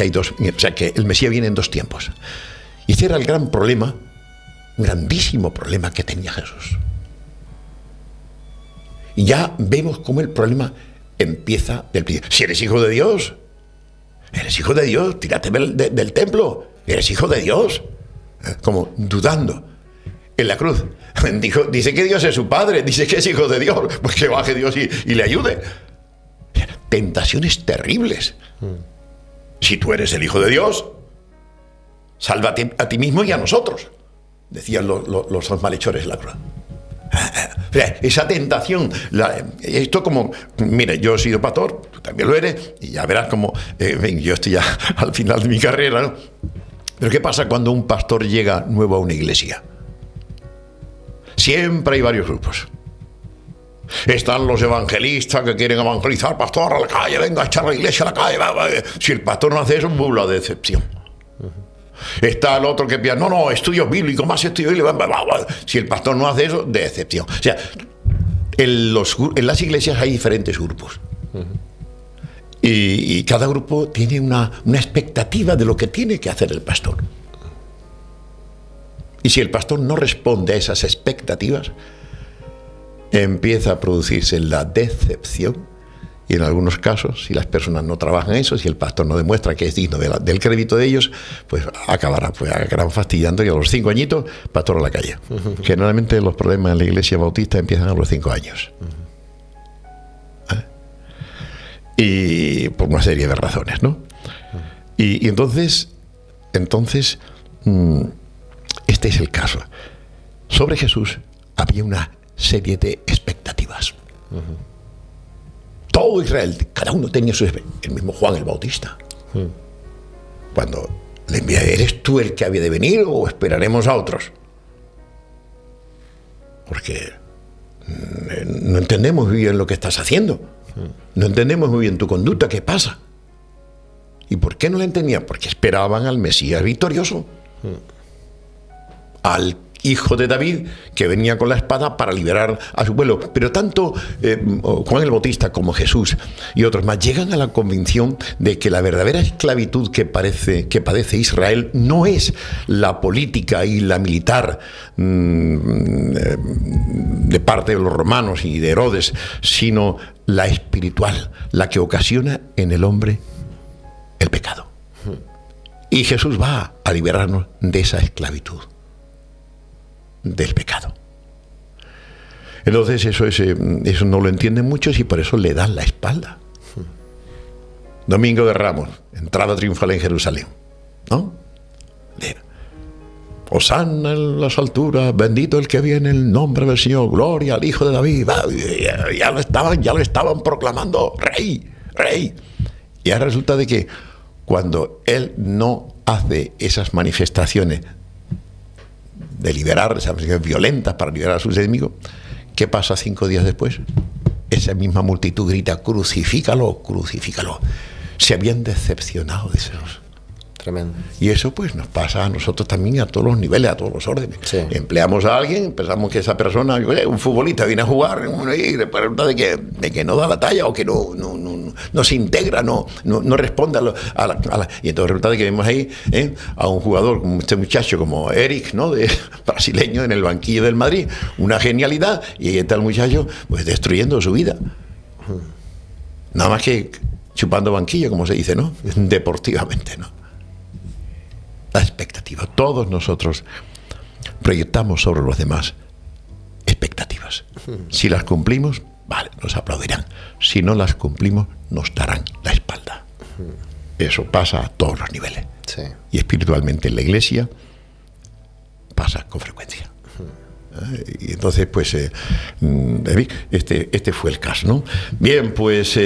hay 2, o sea, que el Mesías viene en 2 tiempos. Y ese era el gran problema, un grandísimo problema que tenía Jesús. Y ya vemos cómo el problema empieza del principio. Si eres hijo de Dios, tírate del templo, eres hijo de Dios. Como dudando. En la cruz dice que Dios es su padre, dice que es hijo de Dios, pues que baje Dios y le ayude. Tentaciones terribles. Si tú eres el Hijo de Dios, sálvate a ti mismo y a nosotros, decían los malhechores de la cruz. Esa tentación, esto como, mira, yo he sido pastor, tú también lo eres, y ya verás como, yo estoy ya al final de mi carrera, ¿no? Pero ¿qué pasa cuando un pastor llega nuevo a una iglesia? Siempre hay varios grupos. Están los evangelistas que quieren evangelizar, pastor, a la calle, venga a echar la iglesia a la calle. Va. Si el pastor no hace eso, la decepción. Está el otro que piensa, no, estudios bíblicos, más estudios bíblicos. Si el pastor no hace eso, decepción. O sea, en las iglesias hay diferentes grupos. Y cada grupo tiene una expectativa de lo que tiene que hacer el pastor. Y si el pastor no responde a esas expectativas, empieza a producirse la decepción Y en algunos casos, si las personas no trabajan eso, si el pastor no demuestra que es digno del crédito de ellos, pues acabarán fastidiando, y a los 5 añitos, pastor a la calle. Generalmente los problemas en la iglesia bautista empiezan a los 5 años. Y por una serie de razones, ¿no? Y entonces, este es el caso. Sobre Jesús había una serie de expectativas. Todo Israel, cada uno tenía su... El mismo Juan el Bautista. Cuando le envía, ¿eres tú el que había de venir o esperaremos a otros? Porque no entendemos muy bien lo que estás haciendo. No entendemos muy bien tu conducta. ¿Qué pasa? ¿Y por qué no la entendían? Porque esperaban al Mesías victorioso. Al hijo de David, que venía con la espada para liberar a su pueblo. Pero tanto Juan el Bautista como Jesús y otros más llegan a la convicción de que la verdadera esclavitud que padece Israel no es la política y la militar de parte de los romanos y de Herodes, sino la espiritual, la que ocasiona en el hombre el pecado. Y Jesús va a liberarnos de esa esclavitud, del pecado. Entonces eso no lo entienden muchos y por eso le dan la espalda. Domingo de Ramos, entrada triunfal en Jerusalén, ¿no? Hosanna en las alturas, bendito el que viene en el nombre del Señor, gloria al Hijo de David. Ya lo estaban proclamando rey. Y ahora resulta de que cuando él no hace esas manifestaciones de liberar, esas manifestaciones violentas para liberar a sus enemigos, ¿qué pasa 5 días después? Esa misma multitud grita, crucifícalo. Se habían decepcionado de Jesús. Tremendo. Y eso pues nos pasa a nosotros también, a todos los niveles, a todos los órdenes. Sí. Empleamos a alguien, pensamos que esa persona, un futbolista viene a jugar y resulta de que no da la talla o que no se integra, no responde a la... Y entonces resulta de que vemos ahí a un jugador como este muchacho, como Eric, ¿no? Brasileño, en el banquillo del Madrid, una genialidad, y ahí está el muchacho pues destruyendo su vida. Nada más que chupando banquillo, como se dice, ¿no? Deportivamente, ¿no? La expectativa. Todos nosotros proyectamos sobre los demás expectativas. Si las cumplimos, vale, nos aplaudirán. Si no las cumplimos, nos darán la espalda. Eso pasa a todos los niveles. Sí. Y espiritualmente en la iglesia pasa con frecuencia. Y entonces, pues, este fue el caso, ¿no? Bien, pues...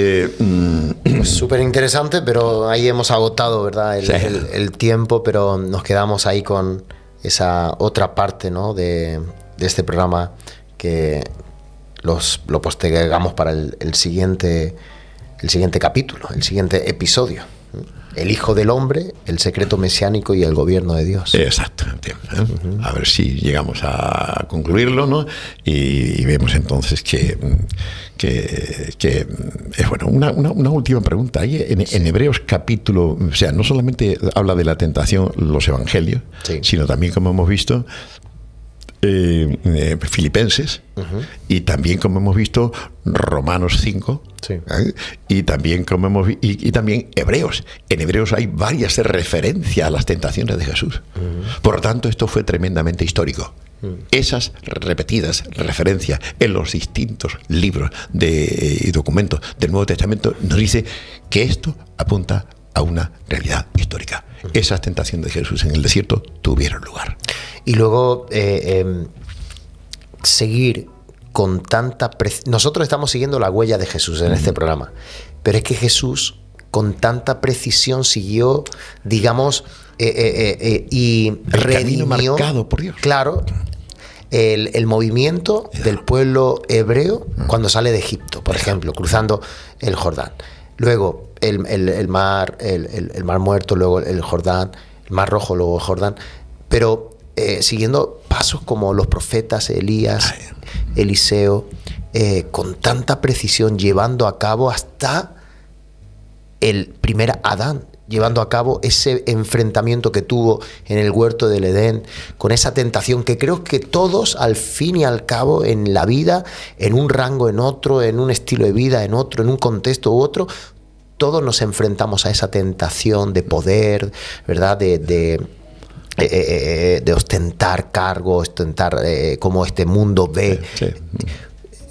súper interesante, pero ahí hemos agotado, ¿verdad? El tiempo, pero nos quedamos ahí con esa otra parte, ¿no? de este programa que lo postergamos para el siguiente capítulo, el siguiente episodio. El Hijo del Hombre, el secreto mesiánico y el gobierno de Dios. Exactamente. A ver si llegamos a concluirlo, ¿no? Y vemos entonces que es bueno. Una última pregunta. Hay en Hebreos capítulo, o sea, no solamente habla de la tentación los evangelios, sí, sino también, como hemos visto, Filipenses, y también, como hemos visto, Romanos 5, sí, y también, como hemos y también Hebreos. En Hebreos hay varias referencias a las tentaciones de Jesús. Por lo tanto, esto fue tremendamente histórico. Esas repetidas referencias en los distintos libros y documentos del Nuevo Testamento nos dice que esto apunta a una realidad histórica. Esas tentaciones de Jesús en el desierto tuvieron lugar. Y luego seguir con tanta... Nosotros estamos siguiendo la huella de Jesús en este programa, pero es que Jesús con tanta precisión siguió, digamos, y redimió, marcado por Dios. Claro, el movimiento del pueblo hebreo cuando sale de Egipto, por ejemplo, cruzando el Jordán. Luego el mar Muerto, luego el Jordán, el Mar Rojo, luego el Jordán, pero siguiendo pasos como los profetas Elías, Eliseo, con tanta precisión, llevando a cabo hasta el primer Adán, llevando a cabo ese enfrentamiento que tuvo en el huerto del Edén, con esa tentación que creo que todos, al fin y al cabo, en la vida, en un rango, en otro, en un estilo de vida, en otro, en un contexto u otro, todos nos enfrentamos a esa tentación de poder, ¿verdad? De ostentar cargos, ostentar cómo este mundo ve. Sí.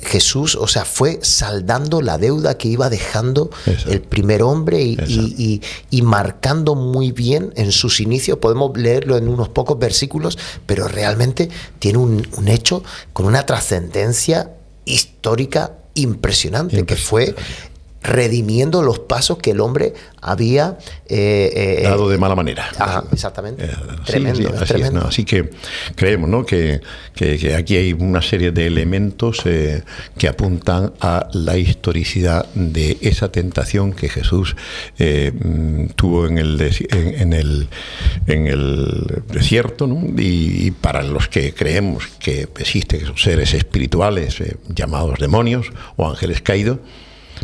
Jesús, o sea, fue saldando la deuda que iba dejando el primer hombre y marcando muy bien en sus inicios. Podemos leerlo en unos pocos versículos, pero realmente tiene un hecho con una trascendencia histórica impresionante, que fue redimiendo los pasos que el hombre había dado de mala manera. Ajá, exactamente. Tremendo, sí, así tremendo. Es, ¿no? Así que creemos, ¿no?, que aquí hay una serie de elementos que apuntan a la historicidad de esa tentación que Jesús tuvo en el desierto, ¿no? Y para los que creemos que existen esos seres espirituales llamados demonios o ángeles caídos,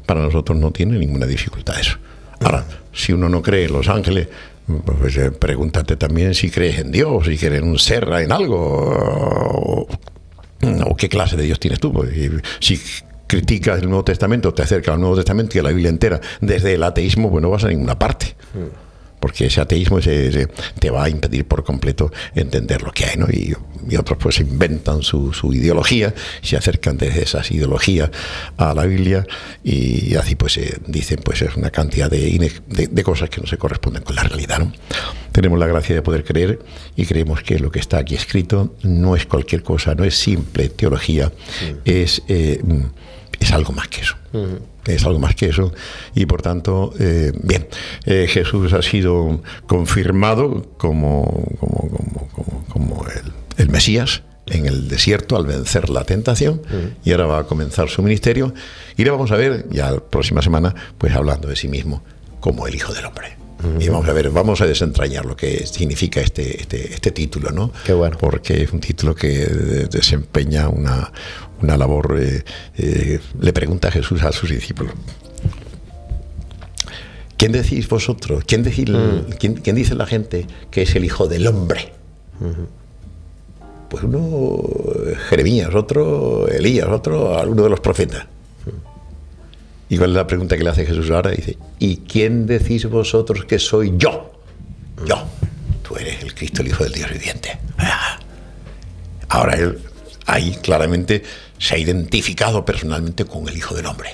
para nosotros no tiene ninguna dificultad eso. Ahora, si uno no cree en los ángeles, pues pregúntate también si crees en Dios, si crees en un ser, en algo, o qué clase de Dios tienes tú. Pues, si criticas el Nuevo Testamento, te acercas al Nuevo Testamento y a la Biblia entera desde el ateísmo, pues no vas a ninguna parte. Porque ese ateísmo te va a impedir por completo entender lo que hay, ¿no? Y otros pues inventan su ideología, se acercan desde esas ideologías a la Biblia y así pues dicen pues es una cantidad de cosas que no se corresponden con la realidad, ¿no? Tenemos la gracia de poder creer y creemos que lo que está aquí escrito no es cualquier cosa, no es simple teología, es algo más que eso. Es algo más que eso y por tanto, Jesús ha sido confirmado como el Mesías en el desierto al vencer la tentación y ahora va a comenzar su ministerio y le vamos a ver ya la próxima semana pues hablando de sí mismo como el Hijo del Hombre. Y vamos a desentrañar lo que significa este título, ¿no? Qué bueno. Porque es un título que desempeña una labor. Le pregunta a Jesús a sus discípulos: ¿quién decís vosotros? ¿Quién dice la gente que es el Hijo del Hombre? Pues uno Jeremías, otro Elías, otro alguno de los profetas. ¿Y cuál es la pregunta que le hace Jesús ahora? Dice: ¿y quién decís vosotros que soy yo? Yo. Tú eres el Cristo, el Hijo del Dios viviente. Ahora él ahí claramente se ha identificado personalmente con el Hijo del Hombre.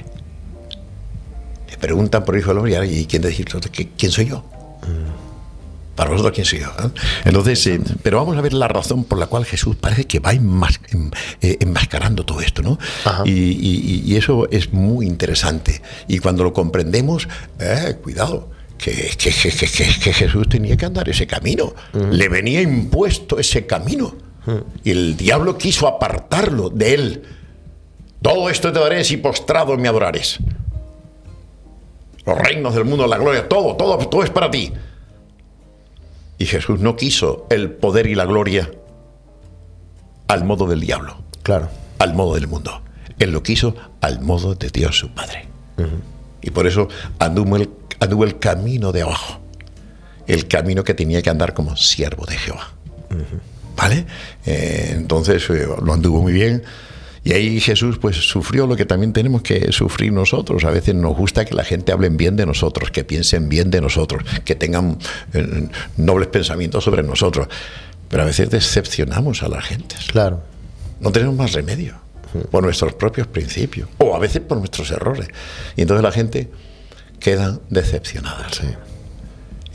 Le preguntan por el Hijo del Hombre y ¿quién decís vosotros? ¿Quién soy yo? Para vosotros, ¿quién soy yo? Entonces, pero vamos a ver la razón por la cual Jesús parece que va enmascarando todo esto, ¿no? Y eso es muy interesante. Y cuando lo comprendemos, cuidado, que Jesús tenía que andar ese camino. Le venía impuesto ese camino. Y el diablo quiso apartarlo de él. Todo esto te daré si postrado me adorares. Los reinos del mundo, la gloria, todo es para ti. Y Jesús no quiso el poder y la gloria al modo del diablo, Claro. al modo del mundo. Él lo quiso al modo de Dios su Padre. Y por eso anduvo el camino de abajo, el camino que tenía que andar como siervo de Jehová. ¿Vale? Entonces lo anduvo muy bien. Y ahí Jesús pues sufrió lo que también tenemos que sufrir nosotros. A veces nos gusta que la gente hable bien de nosotros, que piensen bien de nosotros, que tengan nobles pensamientos sobre nosotros. Pero a veces decepcionamos a la gente. Claro. No tenemos más remedio por nuestros propios principios o a veces por nuestros errores. Y entonces la gente queda decepcionada. Sí.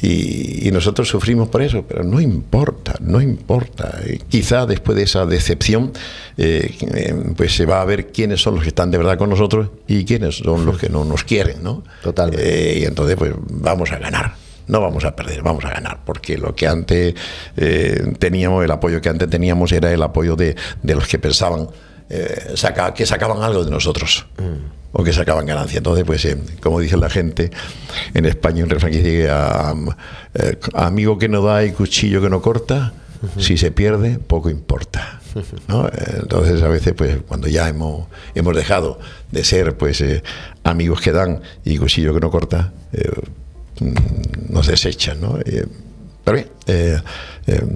Y nosotros sufrimos por eso, pero no importa. Quizá después de esa decepción, pues se va a ver quiénes son los que están de verdad con nosotros y quiénes son los que no nos quieren, ¿no? Totalmente. Y entonces, pues vamos a ganar. No vamos a perder, vamos a ganar, porque lo que antes teníamos, el apoyo que antes teníamos era el apoyo de los que pensaban que sacaban algo de nosotros. O que sacaban ganancia. Entonces, pues, como dice la gente en España, un refrán que dice: amigo que no da y cuchillo que no corta, Si se pierde, poco importa, ¿no? Entonces a veces, pues, cuando ya hemos dejado de ser, pues, amigos que dan y cuchillo que no corta, nos desechan, ¿no? Pero bien,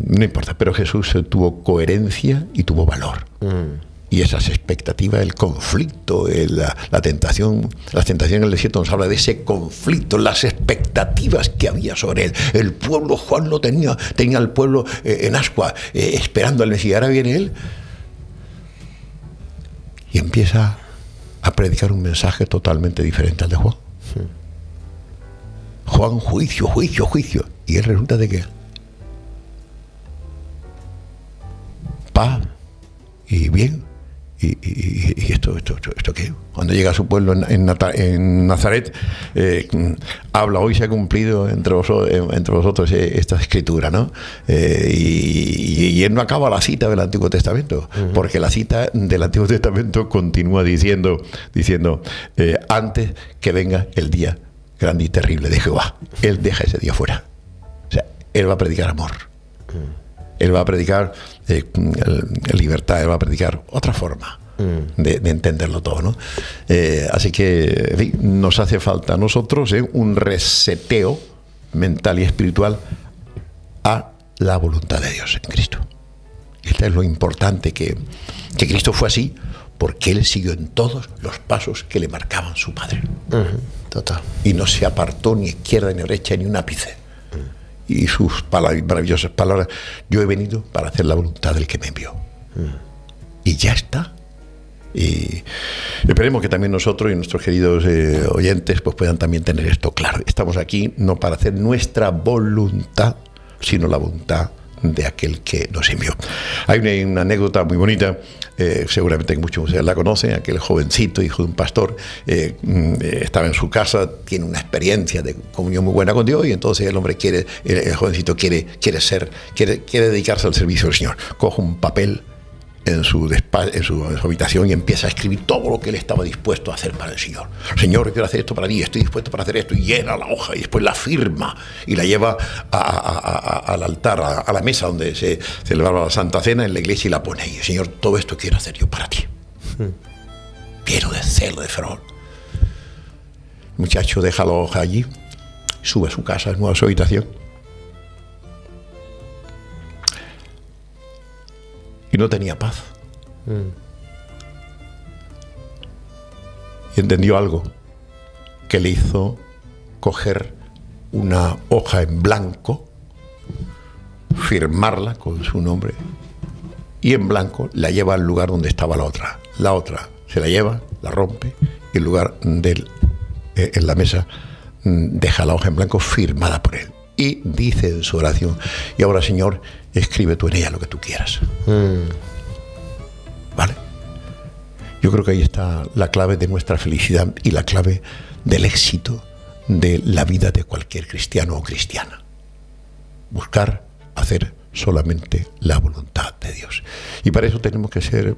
no importa. Pero Jesús tuvo coherencia y tuvo valor. Y esas expectativas, el conflicto, la tentación, las tentaciones en el desierto nos habla de ese conflicto, las expectativas que había sobre él. El pueblo, Juan lo tenía al pueblo en ascua, esperando al Mesías. Ahora viene él y empieza a predicar un mensaje totalmente diferente al de Juan. Juan, juicio, juicio, juicio. Y él resulta de que paz y bien. ¿Y esto qué? Cuando llega a su pueblo en Nazaret, habla: hoy se ha cumplido entre vosotros esta escritura, ¿no? Y él no acaba la cita del Antiguo Testamento, porque la cita del Antiguo Testamento continúa diciendo antes que venga el día grande y terrible de Jehová. Él deja ese día fuera. O sea, él va a predicar amor. Él va a predicar libertad, él va a predicar otra forma de entenderlo todo, ¿no? Así que, en fin, nos hace falta a nosotros un reseteo mental y espiritual a la voluntad de Dios en Cristo. Esto es lo importante, que Cristo fue así porque Él siguió en todos los pasos que le marcaban su Padre. Total. Y no se apartó ni izquierda ni derecha ni un ápice. Y sus maravillosas palabras: yo he venido para hacer la voluntad del que me envió. Y ya está. Y esperemos que también nosotros y nuestros queridos oyentes pues puedan también tener esto claro. Estamos aquí no para hacer nuestra voluntad, sino la voluntad de aquel que nos envió. Hay una anécdota muy bonita, seguramente que muchos de ustedes la conocen. Aquel jovencito, hijo de un pastor, estaba en su casa, tiene una experiencia de comunión muy buena con Dios, y entonces el hombre el jovencito quiere dedicarse al servicio del Señor. Coge un papel en su habitación y empieza a escribir todo lo que él estaba dispuesto a hacer para el Señor. Señor, quiero hacer esto para ti, estoy dispuesto para hacer esto, y llena la hoja y después la firma y la lleva al altar, a la mesa donde se celebraba la Santa Cena en la iglesia, y la pone ahí. Señor, todo esto quiero hacer yo para ti. Quiero de celo, de fervor. El muchacho deja la hoja allí, sube a su casa, a su habitación, y no tenía paz. Y entendió algo que le hizo coger una hoja en blanco, firmarla con su nombre, y en blanco la lleva al lugar donde estaba la otra. La otra se la lleva, la rompe, y en lugar de él, en la mesa, deja la hoja en blanco firmada por él. Y dice en su oración: y ahora, Señor, escribe tú en ella lo que tú quieras. ¿Vale? Yo creo que ahí está la clave de nuestra felicidad y la clave del éxito de la vida de cualquier cristiano o cristiana. Buscar hacer solamente la voluntad de Dios. Y para eso tenemos que ser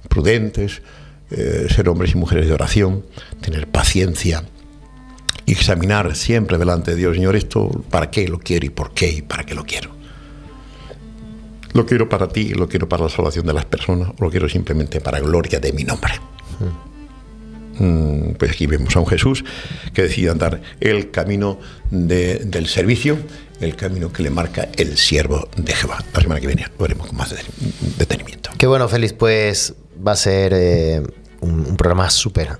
prudentes, ser hombres y mujeres de oración, tener paciencia, y examinar siempre delante de Dios: Señor, esto para qué lo quiero, y por qué, y para qué lo quiero. ¿Lo quiero para ti, lo quiero para la salvación de las personas, o lo quiero simplemente para gloria de mi nombre? Pues aquí vemos a un Jesús que decide andar el camino del servicio, el camino que le marca el siervo de Jehová. La semana que viene lo veremos con más detenimiento. Qué bueno, Félix, pues va a ser un programa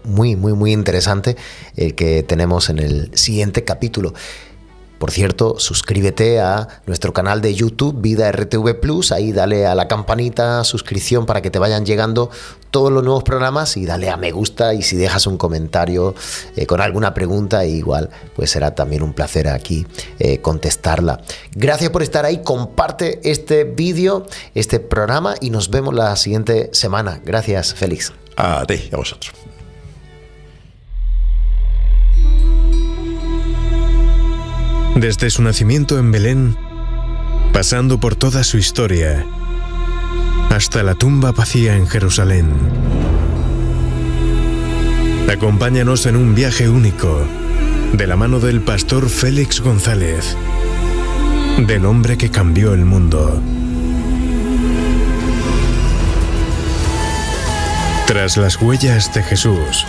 muy interesante el que tenemos en el siguiente capítulo. Por cierto, suscríbete a nuestro canal de YouTube, Vida RTV Plus. Ahí dale a la campanita, suscripción, para que te vayan llegando todos los nuevos programas, y dale a me gusta. Y si dejas un comentario con alguna pregunta, igual, pues será también un placer aquí contestarla. Gracias por estar ahí. Comparte este vídeo, este programa, y nos vemos la siguiente semana. Gracias, Félix. A ti, a vosotros. Desde su nacimiento en Belén, pasando por toda su historia, hasta la tumba vacía en Jerusalén. Acompáñanos en un viaje único, de la mano del pastor Félix González, del hombre que cambió el mundo. Tras las huellas de Jesús.